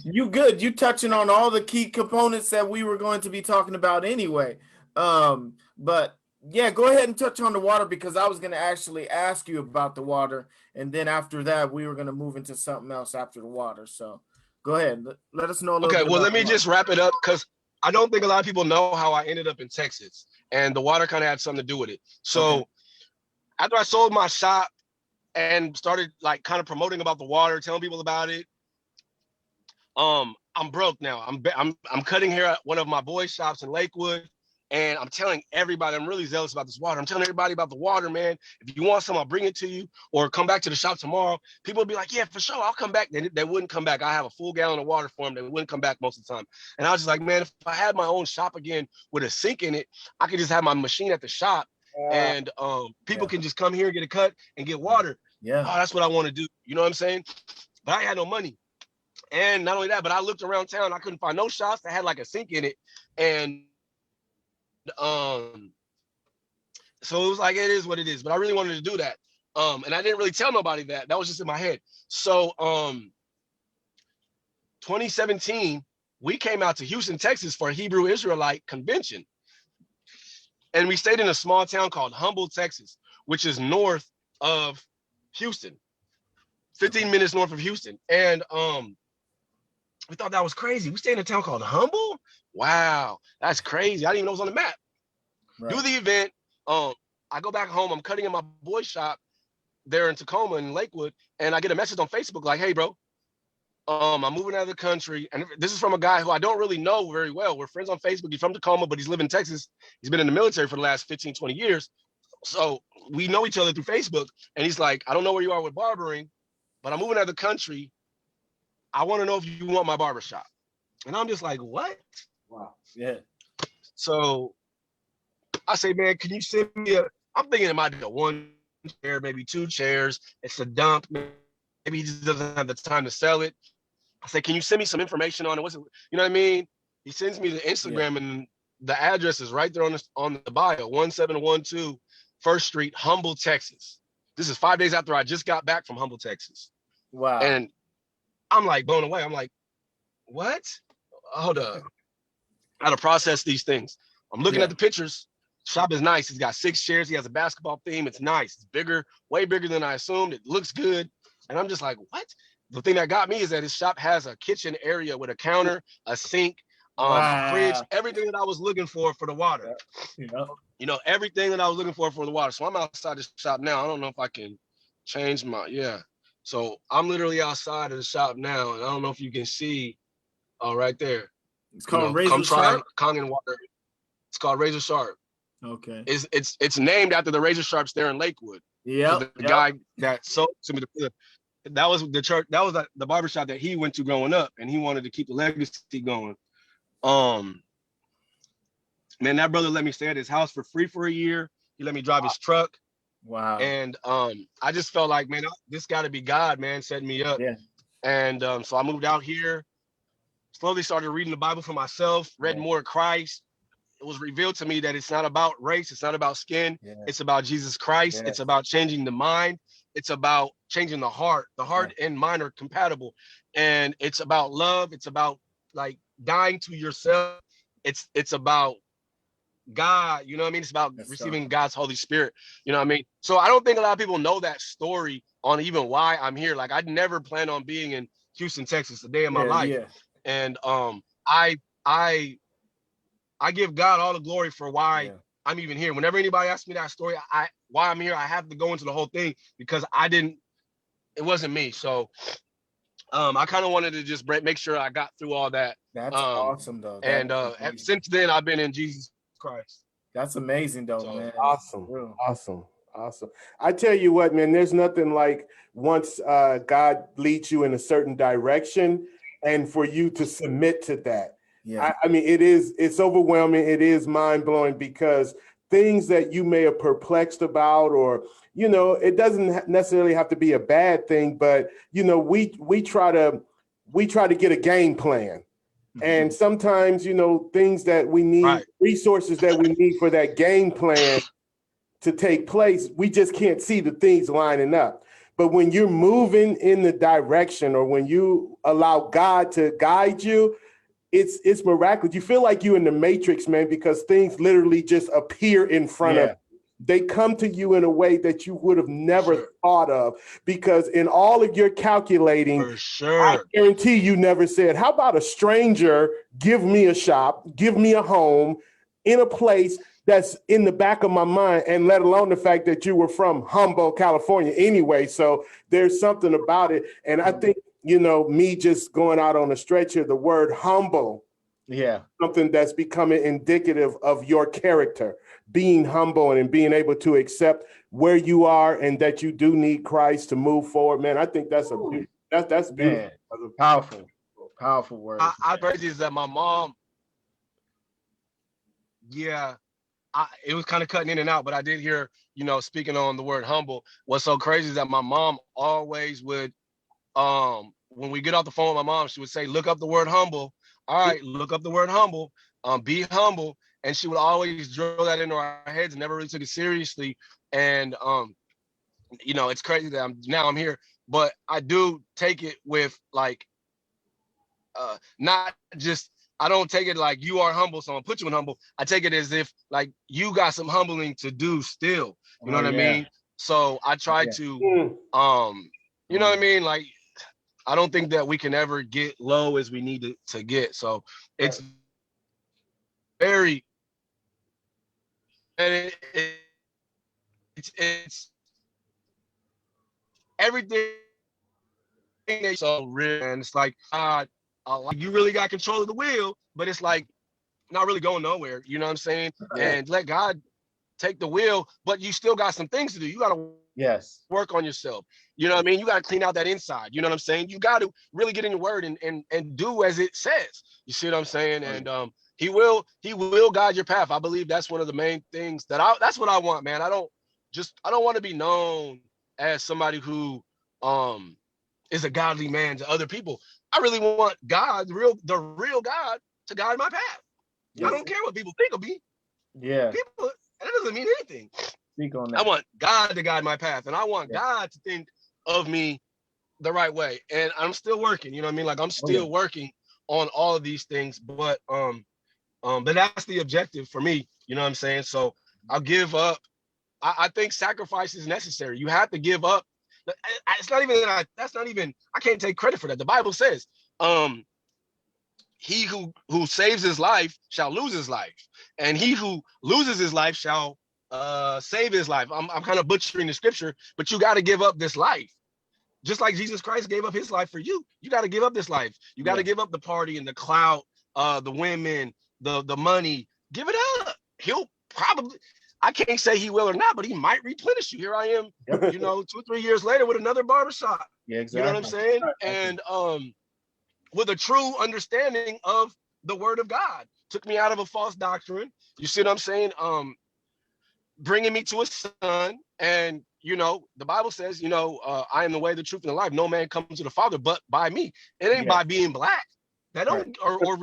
You touching on all the key components that we were going to be talking about anyway. But yeah, go ahead and touch on the water because I was going to actually ask you about the water. And then after that, we were going to move into something else after the water. So go ahead. Let us know a little bit. Okay, well, let me just wrap it up because I don't think a lot of people know how I ended up in Texas. And the water kind of had something to do with it. So after I sold my shop and started like kind of promoting about the water, telling people about it, I'm broke now. I'm cutting hair at one of my boys' shops in Lakewood. And I'm telling everybody, I'm really zealous about this water. I'm telling everybody about the water, man. If you want some, I'll bring it to you or come back to the shop tomorrow. People would be like, yeah, for sure, I'll come back. They wouldn't come back. I have a full gallon of water for them. They wouldn't come back most of the time. And I was just like, man, if I had my own shop again with a sink in it, I could just have my machine at the shop and people can just come here and get a cut and get water. Yeah. Oh, that's what I want to do. You know what I'm saying? But I had no money. And not only that, but I looked around town. I couldn't find no shops that had like a sink in it. And so it was like, it is what it is, but I really wanted to do that. And I didn't really tell nobody that was just in my head. So 2017, we came out to Houston, Texas for a Hebrew Israelite convention. And we stayed in a small town called Humble, Texas, which is north of Houston, 15 minutes north of Houston. And we thought that was crazy. We stayed in a town called Humble. Wow, that's crazy. I didn't even know it was on the map. Right. Do the event. I go back home. I'm cutting in my boy's shop there in Tacoma in Lakewood, and I get a message on Facebook like, "Hey, bro, I'm moving out of the country." And this is from a guy who I don't really know very well. We're friends on Facebook. He's from Tacoma, but he's living in Texas. He's been in the military for the last 15, 20 years. So we know each other through Facebook. And he's like, "I don't know where you are with barbering, but I'm moving out of the country. I want to know if you want my barbershop." And I'm just like, "What?" Wow. Yeah. So I say, "Man, can you send me I'm thinking it might be a 1 chair, maybe 2 chairs. It's a dump. Maybe he just doesn't have the time to sell it." I say, "Can you send me some information on it? What's it?" You know what I mean? He sends me the Instagram and the address is right there on the bio, 1712 First Street, Humble, Texas. This is 5 days after I just got back from Humble, Texas. Wow. And I'm like blown away. I'm like, what? Hold up. How to process these things. I'm looking at the pictures. Shop is nice. He's got 6 chairs. He has a basketball theme. It's nice. It's bigger, way bigger than I assumed. It looks good. And I'm just like, what? The thing that got me is that his shop has a kitchen area with a counter, a sink, a fridge, everything that I was looking for the water. You know, everything that I was looking for the water. So I'm outside the shop now. I don't know if I can change my, So I'm literally outside of the shop now. And I don't know if you can see right there. It's called Razor Sharp. Kangen water. It's called Razor Sharp. Okay. It's named after the Razor Sharps there in Lakewood. Yeah. So the guy that sold to me that was the church. That was the barbershop that he went to growing up, and he wanted to keep the legacy going. Man, that brother let me stay at his house for free for a year. He let me drive his truck. Wow. And I just felt like, man, this got to be God, man, setting me up. Yeah. And so I moved out here. Slowly started reading the Bible for myself, read more of Christ. It was revealed to me that it's not about race. It's not about skin. Yeah. It's about Jesus Christ. Yeah. It's about changing the mind. It's about changing the heart. The heart and mind are compatible. And it's about love. It's about like dying to yourself. It's about God, you know what I mean? It's about receiving God's Holy Spirit, you know what I mean? So I don't think a lot of people know that story on even why I'm here. Like, I'd never planned on being in Houston, Texas a day in my life. And I give God all the glory for why I'm even here. Whenever anybody asks me that story, why I'm here, I have to go into the whole thing because it wasn't me. So I kind of wanted to just make sure I got through all that. That's awesome, though. And since then, I've been in Jesus Christ. That's amazing, though, man. Awesome. I tell you what, man, there's nothing like once God leads you in a certain direction and for you to submit to that. Yeah. I mean, it's overwhelming. It is mind blowing because things that you may have perplexed about, or, you know, it doesn't necessarily have to be a bad thing, but, you know, we try to get a game plan. And sometimes, you know, things that we need, resources that we need for that game plan to take place, we just can't see the things lining up. But when you're moving in the direction, or when you allow God to guide you, it's miraculous. You feel like you're in the Matrix, man, because things literally just appear in front of you. They come to you in a way that you would have never thought of, because in all of your calculating, I guarantee you never said, how about a stranger give me a shop, give me a home in a place that's in the back of my mind, and let alone the fact that you were from Humboldt, California anyway. So there's something about it. And I think, you know, me just going out on a stretch here, the word humble, something that's becoming indicative of your character, being humble and being able to accept where you are and that you do need Christ to move forward. Man, I think that's that's beautiful. Man, powerful word. I praise is that my mom, it was kind of cutting in and out, but I did hear, you know, speaking on the word humble. What's so crazy is that my mom always would, when we get off the phone with my mom, she would say, look up the word humble. All right, look up the word humble, be humble. And she would always drill that into our heads and never really took it seriously. And, you know, it's crazy that I'm here, but I do take it with like, not just, I don't take it like you are humble, so I'm gonna put you in humble. I take it as if like you got some humbling to do still. You know what I mean? So I try to, you know what I mean? Like, I don't think that we can ever get low as we need to get. So it's very, and it's everything is so real, and it's like you really got control of the wheel, but it's like not really going nowhere. You know what I'm saying? And let God take the wheel, but you still got some things to do. You got to work on yourself. You know what I mean? You got to clean out that inside. You know what I'm saying? You got to really get in your word and do as it says. You see what I'm saying? And he will guide your path. I believe that's one of the main things that's what I want, man. I don't want to be known as somebody who is a godly man to other people. I really want God, the real God, to guide my path. I don't care what people think of me. People, that doesn't mean anything. Speak on that. I want God to guide my path, and I want God to think of me the right way. And I'm still working, you know what I mean? Like, I'm still working on all of these things, but that's the objective for me, you know what I'm saying? So I'll give up. I think sacrifice is necessary. You have to give up. It's not even I can't take credit for that. The Bible says, he who saves his life shall lose his life, and he who loses his life shall save his life. I'm kind of butchering the scripture, but you got to give up this life. Just like Jesus Christ gave up his life for you. You got to give up this life. You got to give up the party and the clout, the women, the money. Give it up. He'll probably, I can't say he will or not, but he might replenish you. Here I am, you know, 2 or 3 years later with another barbershop. Yeah, exactly. You know what I'm saying? And with a true understanding of the word of God. Took me out of a false doctrine. You see what I'm saying? Bringing me to a son. And, you know, the Bible says, you know, I am the way, the truth, and the life. No man comes to the Father but by me. It ain't by being black. That don't, or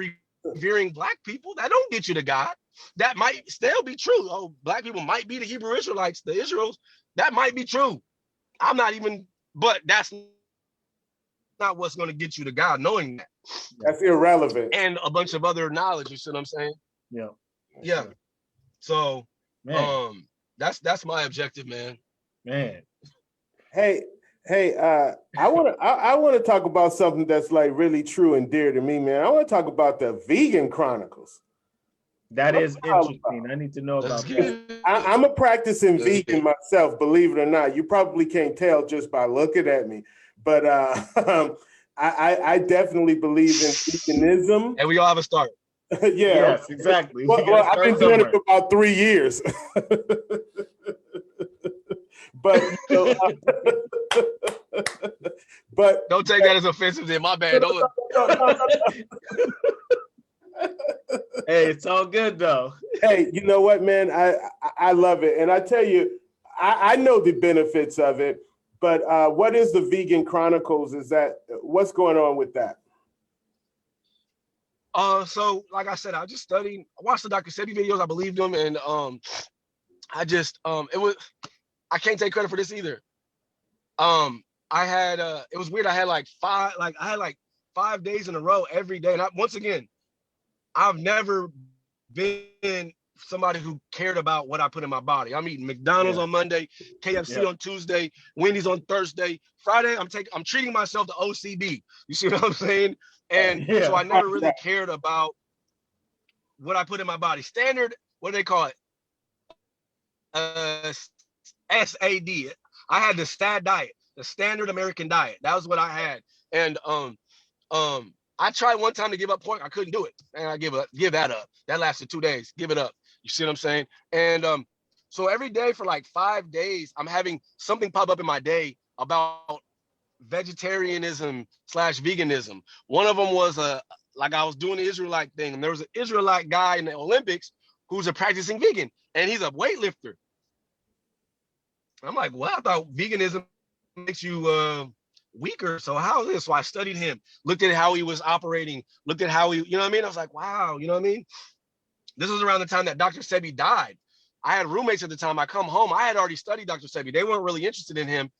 revering black people. That don't get you to God. That might still be true. Oh, black people might be the Hebrew Israelites, the Israels. That might be true. I'm not even, but that's not what's going to get you to God, knowing that. That's irrelevant. And a bunch of other knowledge, you see what I'm saying? Yeah. Yeah. So Man. that's my objective, man. Man. Hey, I want to talk about something that's like really true and dear to me, man. I want to talk about the Vegan Chronicles. That is interesting. I need to know about that. I'm a practicing vegan myself, believe it or not. You probably can't tell just by looking at me, but I definitely believe in veganism. And we all have a start. Yeah. Yes, exactly. Well, I've been doing it for about 3 years. But but don't take that as offensive. Then my bad. No. Hey, it's all good though. Hey, you know what, man? I love it, and I tell you, I know the benefits of it. But what is the Vegan Chronicles? What's going on with that? So like I said, I just studied. I watched the Dr. Sebi videos. I believed them, and I just I can't take credit for this either. I had it was weird. I had like 5 days in a row every day, and once again, I've never been somebody who cared about what I put in my body. I'm eating McDonald's on Monday, KFC on Tuesday, Wendy's on Thursday. Friday, I'm treating myself to OCB. You see what I'm saying? And so I never really cared about what I put in my body. Standard, what do they call it? SAD. I had the STAD diet, the standard American diet. That was what I had. And I tried one time to give up pork. I couldn't do it. And I give that up. That lasted 2 days. Give it up. You see what I'm saying? And so every day for like 5 days, I'm having something pop up in my day about vegetarianism / veganism. One of them was like I was doing the Israelite thing, and there was an Israelite guy in the Olympics who's a practicing vegan, and he's a weightlifter. I'm like, well, I thought veganism makes you weaker. So how is this? So I studied him, looked at how he was operating, looked at how he, you know what I mean? I was like, wow, you know what I mean? This was around the time that Dr. Sebi died. I had roommates at the time. I come home. I had already studied Dr. Sebi. They weren't really interested in him.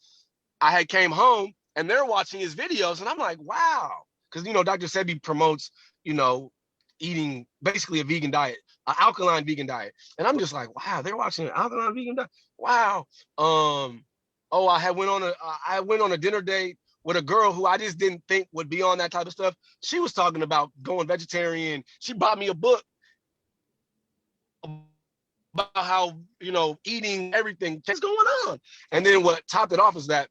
I had came home and they're watching his videos, and I'm like, wow. Because, you know, Dr. Sebi promotes, you know, eating basically a vegan diet, an alkaline vegan diet. And I'm just like, wow, they're watching an alkaline vegan diet. Wow. I went on a dinner date with a girl who I just didn't think would be on that type of stuff. She was talking about going vegetarian. She bought me a book about how, you know, eating everything is going on. And then what topped it off is that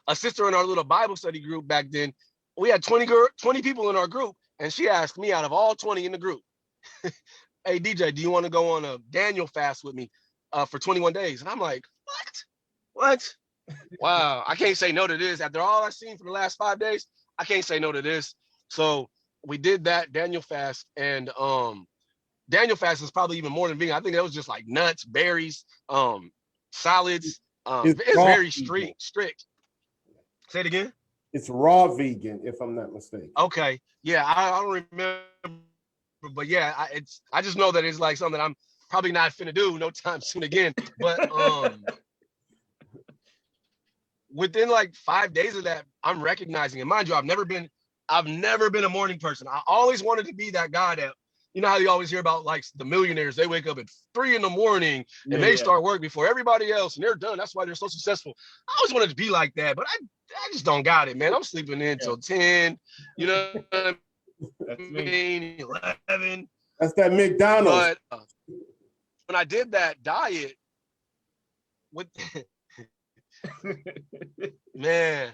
a sister in our little Bible study group back then, we had 20 people in our group, and she asked me out of all 20 in the group, hey, DJ, do you want to go on a Daniel fast with me for 21 days? And I'm like, what? Wow, I can't say no to this. After all I've seen for the last 5 days, I can't say no to this. So we did that Daniel fast, and Daniel fast is probably even more than vegan. I think that was just like nuts, berries, salads. It's very strict. Say it again. It's raw vegan, if I'm not mistaken. Okay, yeah, I don't remember, but yeah, I just know that it's like something that I'm probably not finna do no time soon again. But within like 5 days of that, I'm recognizing it. Mind you, I've never been a morning person. I always wanted to be that guy that, you know how you always hear about like the millionaires, they wake up at 3 a.m. and they start work before everybody else and they're done. That's why they're so successful. I always wanted to be like that, but I just don't got it, man. I'm sleeping in until 10, you know what I mean? 11. That's that McDonald's. But when I did that diet with man,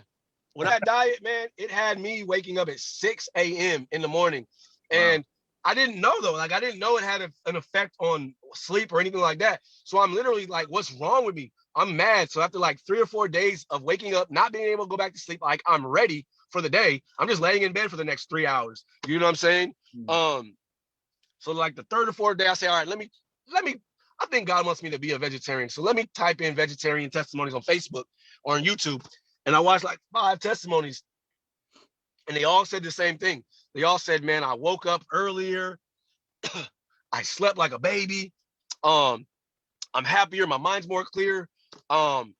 when that diet, man, it had me waking up at 6 a.m. in the morning. And I didn't know though, like I didn't know it had an effect on sleep or anything like that. So I'm literally like, what's wrong with me? I'm mad. So after like 3 or 4 days of waking up, not being able to go back to sleep, like I'm ready for the day, I'm just laying in bed for the next 3 hours. You know what I'm saying? So like the third or fourth day, I say, all right, let me, I think God wants me to be a vegetarian. So let me type in vegetarian testimonies on Facebook or on YouTube. And I watched like 5 testimonies and they all said the same thing. They all said, man, I woke up earlier. I slept like a baby. I'm happier. My mind's more clear. And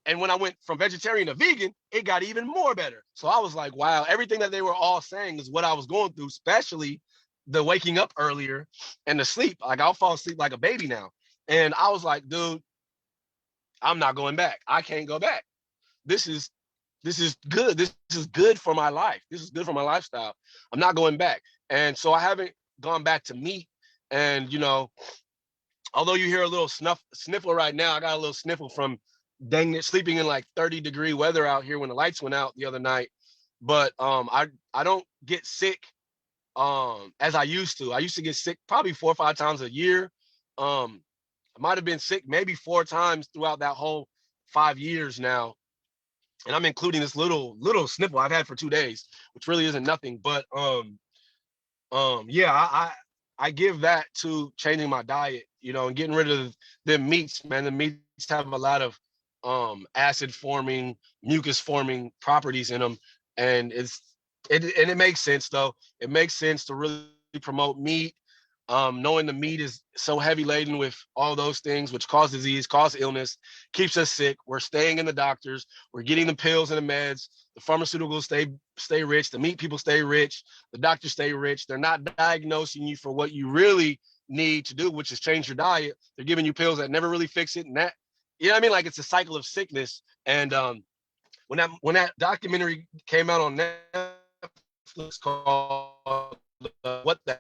And when I went from vegetarian to vegan, it got even more better. So I was like, wow, everything that they were all saying is what I was going through, especially the waking up earlier and the sleep. Like I'll fall asleep like a baby now. And I was like, dude, I'm not going back. I can't go back. This is good. This is good for my life. This is good for my lifestyle. I'm not going back. And so I haven't gone back to meat. And, you know, although you hear a little sniffle right now, I got a little sniffle from dang it, sleeping in like 30-degree weather out here when the lights went out the other night. But I don't get sick as I used to. I used to get sick probably 4 or 5 times a year. I might have been sick maybe 4 times throughout that whole 5 years now. And I'm including this little sniffle I've had for 2 days, which really isn't nothing. But yeah, I give that to changing my diet, you know, and getting rid of the meats, man. The meats have a lot of acid forming, mucus forming properties in them. And it makes sense though. It makes sense to really promote meat, knowing the meat is so heavy laden with all those things which cause disease, cause illness, keeps us sick. We're staying in the doctors, we're getting the pills and the meds, the pharmaceuticals stay rich, the meat people stay rich, the doctors stay rich. They're not diagnosing you for what you really need to do, which is change your diet. They're giving you pills that never really fix it. And that, you know what I mean? Like it's a cycle of sickness. And when that documentary came out on Netflix called What the,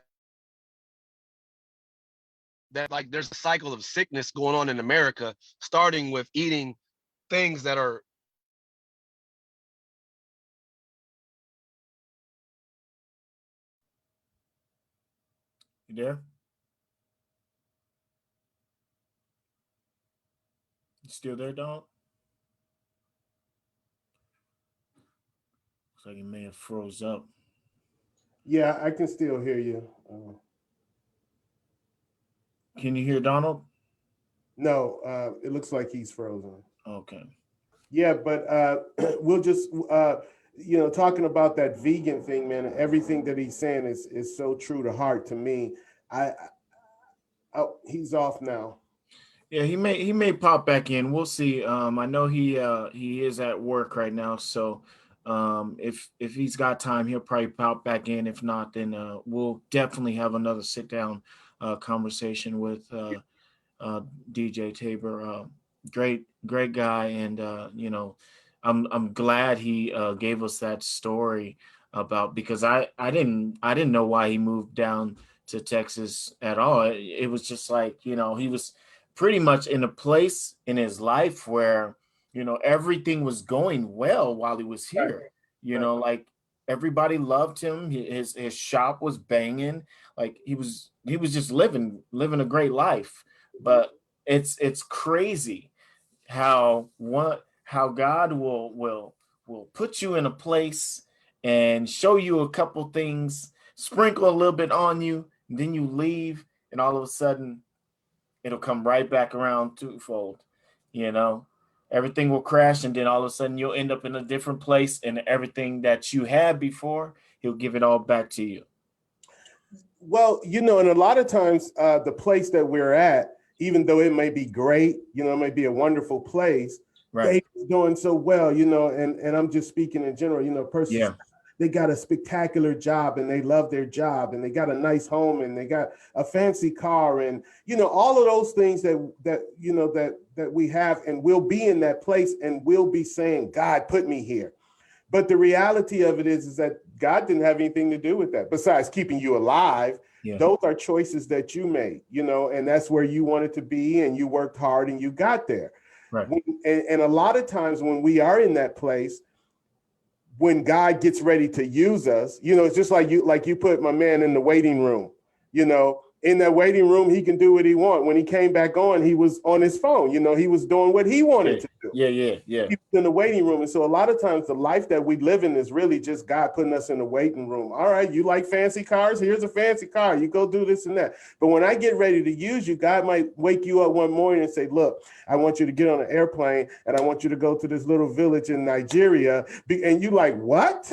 that like there's a cycle of sickness going on in America, starting with eating things that are You there? You still there, Donald? Looks like he may have froze up. Yeah, I can still hear you. Can you hear Donald? No, it looks like he's frozen. Okay. Yeah, but we'll just, you know, talking about that vegan thing, man, everything that he's saying is so true to heart to me. He's off now. Yeah, he may pop back in. We'll see. I know he is at work right now, so if he's got time, he'll probably pop back in. If not, then we'll definitely have another sit down conversation with DJ Tabor. Great guy, and you know, I'm glad he gave us that story about, because I didn't know why he moved down to Texas at all. It was just like, you know, he was pretty much in a place in his life where, you know, everything was going well while he was here. Right. You know, like everybody loved him. His shop was banging. Like he was just living a great life. But it's crazy how God will put you in a place and show you a couple things, sprinkle a little bit on you, and then you leave, and all of a sudden it'll come right back around twofold. You know, everything will crash, and then all of a sudden you'll end up in a different place, and everything that you had before, he'll give it all back to you. Well, you know, and a lot of times the place that we're at, even though it may be great, you know, it may be a wonderful place, right, they're doing so well, you know, and I'm just speaking in general, you know, persons, yeah, they got a spectacular job and they love their job and they got a nice home and they got a fancy car and, you know, all of those things that you know, that we have, and we'll be in that place and we'll be saying, God put me here. But the reality of it is that God didn't have anything to do with that besides keeping you alive. Yeah. Those are choices that you made, you know, and that's where you wanted to be and you worked hard and you got there. Right. And a lot of times when we are in that place, when God gets ready to use us, you know, it's just like you put my man in the waiting room, you know, in that waiting room, he can do what he wants. When he came back on, he was on his phone, you know, he was doing what he wanted to do. Yeah. He was in the waiting room. And so a lot of times the life that we live in is really just God putting us in the waiting room. All right, you like fancy cars? Here's a fancy car. You go do this and that. But when I get ready to use you, God might wake you up one morning and say, look, I want you to get on an airplane and I want you to go to this little village in Nigeria. And you like, what?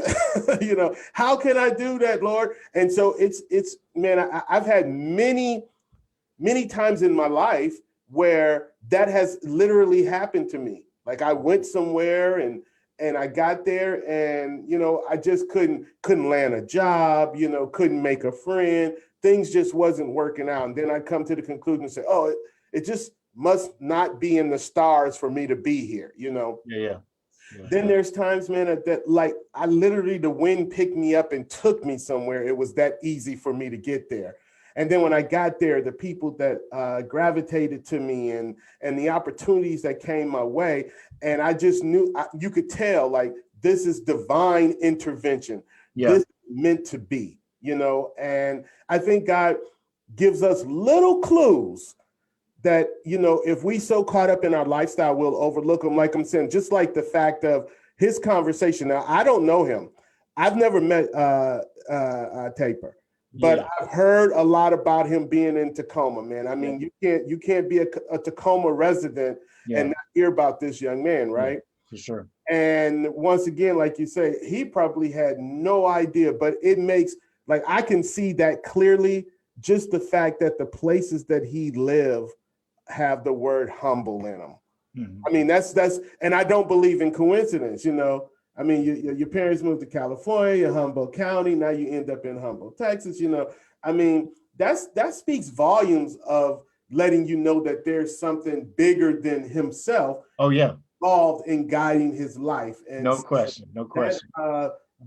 You know, how can I do that, Lord? And so it's man, I've had many times in my life where that has literally happened to me. Like I went somewhere and I got there and, you know, I just couldn't land a job, you know, couldn't make a friend. Things just wasn't working out. And then I come to the conclusion and say, oh, it just must not be in the stars for me to be here, you know? Yeah. Then there's times, man, that like I literally, the wind picked me up and took me somewhere. It was that easy for me to get there. And then when I got there, the people that gravitated to me and the opportunities that came my way, and I just knew, you could tell, like, this is divine intervention. Yeah. This is meant to be, you know? And I think God gives us little clues that, you know, if we so caught up in our lifestyle, we'll overlook them. Like I'm saying, just like the fact of his conversation. Now, I don't know him. I've never met Taper, but I've heard a lot about him being in Tacoma, man. I mean, you can't be a Tacoma resident and not hear about this young man, right? For sure. And once again, like you say, he probably had no idea, but it makes, like, I can see that clearly, just the fact that the places that he lived have the word humble in them. Mm-hmm. I mean, that's, and I don't believe in coincidence, you know. I mean, your parents moved to California, Humboldt County, now you end up in Humboldt, Texas, you know. I mean, that speaks volumes of letting you know that there's something bigger than himself. Oh, yeah. Involved in guiding his life. And no question.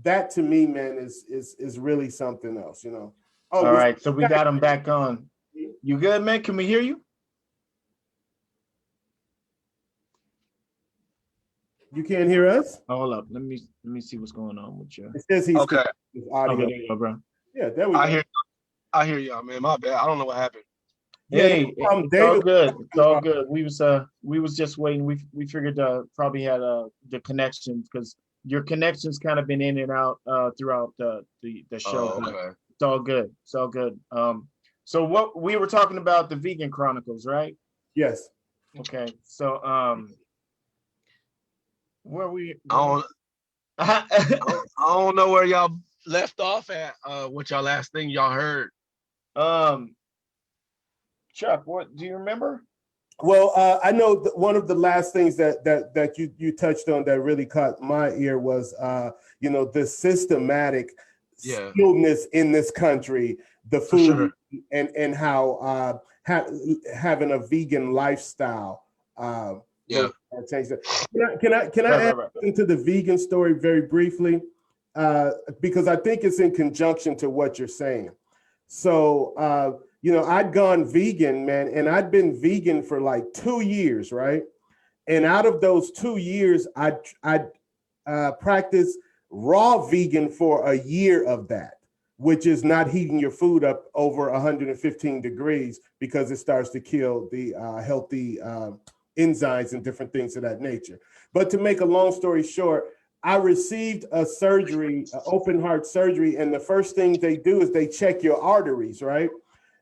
That to me, man, is really something else, you know. Oh, all right, so we got him back on. You good, man? Can we hear you? You can't hear us? Oh, hold up. Let me see what's going on with you. It says he's okay. Audio. Okay, there you go, bro. Yeah, there we go. I hear y'all, man. My bad. I don't know what happened. Hey, it's all good. It's all good. We was just waiting. We figured probably had the connections, because your connections kind of been in and out throughout the show. Oh, okay. It's all good. It's all good. So what we were talking about, the Vegan Chronicles, right? Yes. Okay. So where we? I don't know where y'all left off at. What y'all last thing y'all heard? Chuck, what do you remember? Well, I know one of the last things that you touched on that really caught my ear was, you know, the systematic skilledness in this country, the food, and how having a vegan lifestyle. Change that. Can I add into the vegan story very briefly? Because I think it's in conjunction to what you're saying. So, you know, I'd gone vegan, man, and I'd been vegan for like 2 years, right? And out of those 2 years, I'd practiced raw vegan for a year of that, which is not heating your food up over 115 degrees because it starts to kill the healthy enzymes and different things of that nature. But to make a long story short, I received a surgery, open heart surgery, and the first thing they do is they check your arteries, right?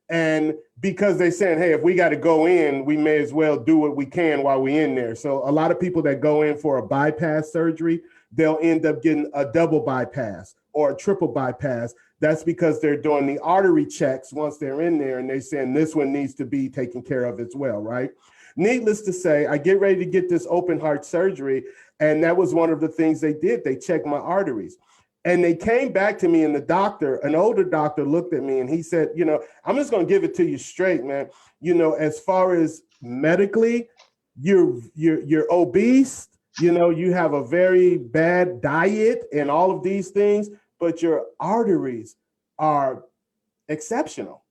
And because they're saying, hey, if we got to go in, we may as well do what we can while we're in there. So a lot of people that go in for a bypass surgery, they'll end up getting a double bypass or a triple bypass. That's because they're doing the artery checks once they're in there, and they're saying this one needs to be taken care of as well, right? Needless to say, I get ready to get this open heart surgery, and that was one of the things they did. They checked my arteries. And they came back to me, and the doctor, an older doctor, looked at me and he said, you know, I'm just going to give it to you straight, man. You know, as far as medically, you're obese, you know, you have a very bad diet and all of these things, but your arteries are exceptional.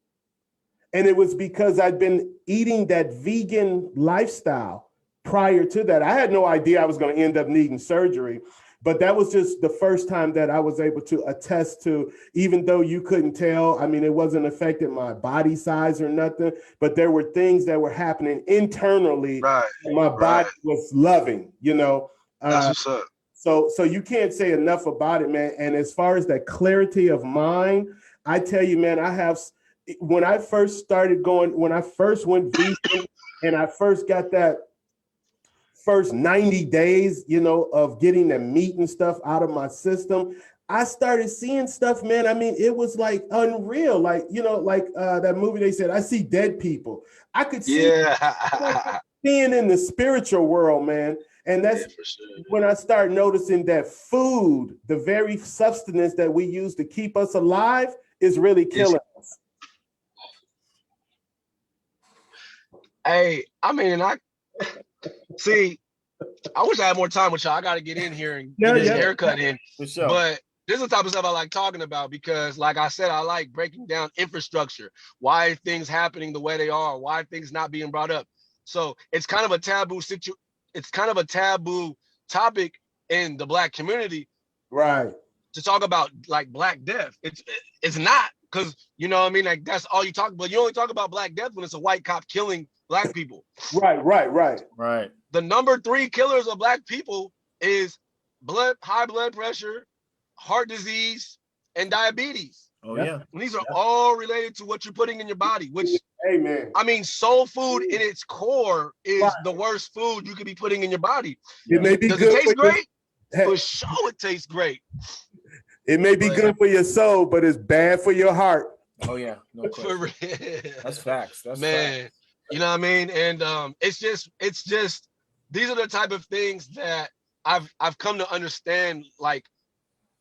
And it was because I'd been eating that vegan lifestyle prior to that. I had no idea I was going to end up needing surgery. But that was just the first time that I was able to attest to, even though you couldn't tell, I mean, it wasn't affecting my body size or nothing, but there were things that were happening internally. Right. My body was loving, you know. That's what's up. So you can't say enough about it, man. And as far as that clarity of mind, I tell you, man, when I first went vegan and I first got that first 90 days, you know, of getting the meat and stuff out of my system, I started seeing stuff, man. I mean, it was like unreal. Like, you know, like that movie, they said, I see dead people. I could see being in the spiritual world, man. And that's when I start noticing that food, the very substance that we use to keep us alive, is really killing us. Hey, I mean, I wish I had more time with y'all. I got to get in here and get this haircut in. For sure. But this is the type of stuff I like talking about because, like I said, I like breaking down infrastructure, why things happening the way they are, why things not being brought up. So it's kind of a taboo It's kind of a taboo topic in the Black community, right? To talk about like Black death. It's not, because you know what I mean. Like that's all you talk about. You only talk about Black death when it's a white cop killing Black people. Right. The number 3 killers of Black people is high blood pressure, heart disease, and diabetes. Oh yeah. And these are all related to what you're putting in your body, which, amen. I mean, soul food in its core is the worst food you could be putting in your body. It may be Does good it taste great? Hey. For sure it tastes great. It may be good for your soul, but it's bad for your heart. Oh yeah, no question. That's facts. That's man. Facts. You know what I mean? And it's just these are the type of things that I've come to understand, like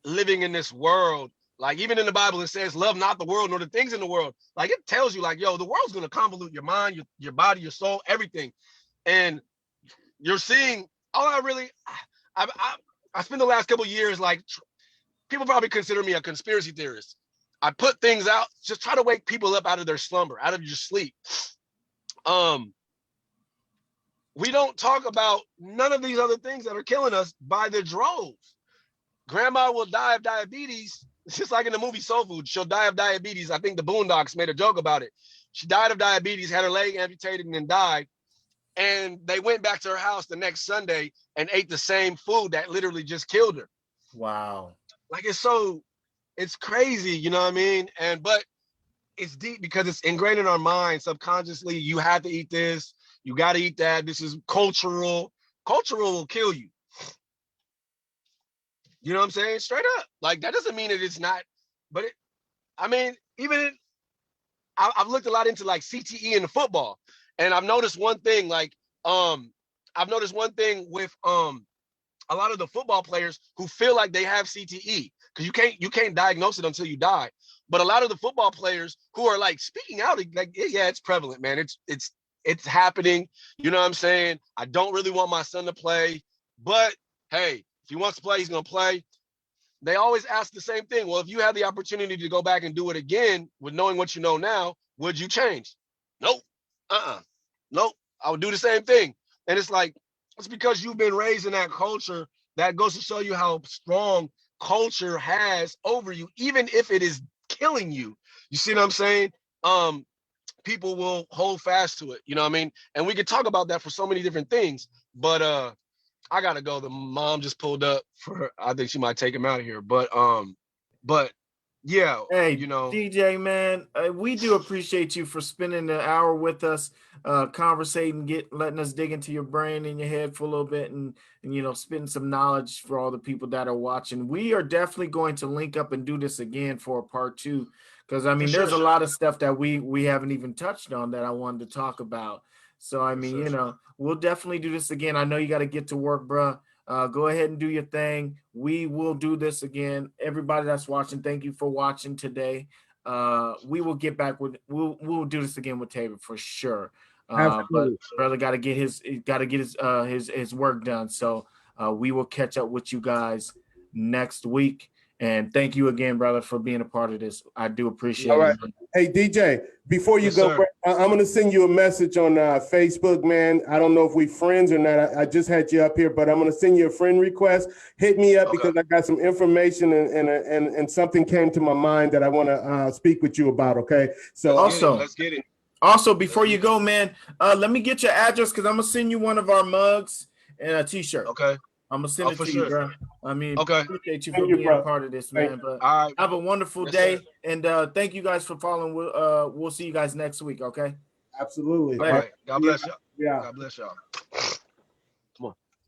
living in this world. Like even in the Bible, it says, love not the world nor the things in the world. Like it tells you like, yo, the world's going to convolute your mind, your body, your soul, everything. And you're seeing I spent the last couple of years, like people probably consider me a conspiracy theorist. I put things out, just try to wake people up out of their slumber, out of your sleep. We don't talk about none of these other things that are killing us by the droves. Grandma will die of diabetes. It's just like in the movie Soul Food. She'll die of diabetes. I think the Boondocks made a joke about it. She died of diabetes, had her leg amputated, and then died. And they went back to her house the next Sunday and ate the same food that literally just killed her. Wow. Like it's crazy, you know what I mean? But it's deep because it's ingrained in our mind subconsciously. You have to eat this. You got to eat that. This is cultural. Cultural will kill you. You know what I'm saying? Straight up. Like, that doesn't mean that it's not, but I've looked a lot into like CTE in the football, and I've noticed one thing, with a lot of the football players who feel like they have CTE, because you can't diagnose it until you die. But a lot of the football players who are like speaking out, like, yeah, it's prevalent, man. It's happening. You know what I'm saying? I don't really want my son to play, but hey, if he wants to play, he's going to play. They always ask the same thing. Well, if you had the opportunity to go back and do it again with knowing what you know now, would you change? Nope. Nope. I would do the same thing. And it's like, it's because you've been raised in that culture that goes to show you how strong culture has over you, even if it is killing you. You see what I'm saying? People will hold fast to it. You know what I mean? And we could talk about that for so many different things, but I gotta go. The mom just pulled up I think she might take him out of here. But yeah, hey, you know, DJ, man, we do appreciate you for spending the hour with us, conversating, letting us dig into your brain and your head for a little bit, and you know, spitting some knowledge for all the people that are watching. We are definitely going to link up and do this again for a part 2, because I mean, there's a lot of stuff that we haven't even touched on that I wanted to talk about. So I mean, you know, we'll definitely do this again. I know you got to get to work, bro. Go ahead and do your thing. We will do this again. Everybody that's watching, thank you for watching today. We will get back with we'll do this again with Tabor for sure. But brother got to get his work done. So we will catch up with you guys next week. And thank you again, brother, for being a part of this. I do appreciate it. All right. Hey, DJ, before you go, I'm going to send you a message on Facebook, man. I don't know if we friends or not. I just had you up here, but I'm going to send you a friend request. Hit me up because I got some information and something came to my mind that I want to speak with you about, okay? So let's get it. Also, before you go, man, let me get your address because I'm going to send you one of our mugs and a T-shirt. Okay. I'm gonna send it to you, bro. I mean, appreciate you for being a part of this, man. But have a wonderful day, and thank you guys for following. We'll see you guys next week, okay? Absolutely. All right. God bless y'all. Yeah. God bless y'all.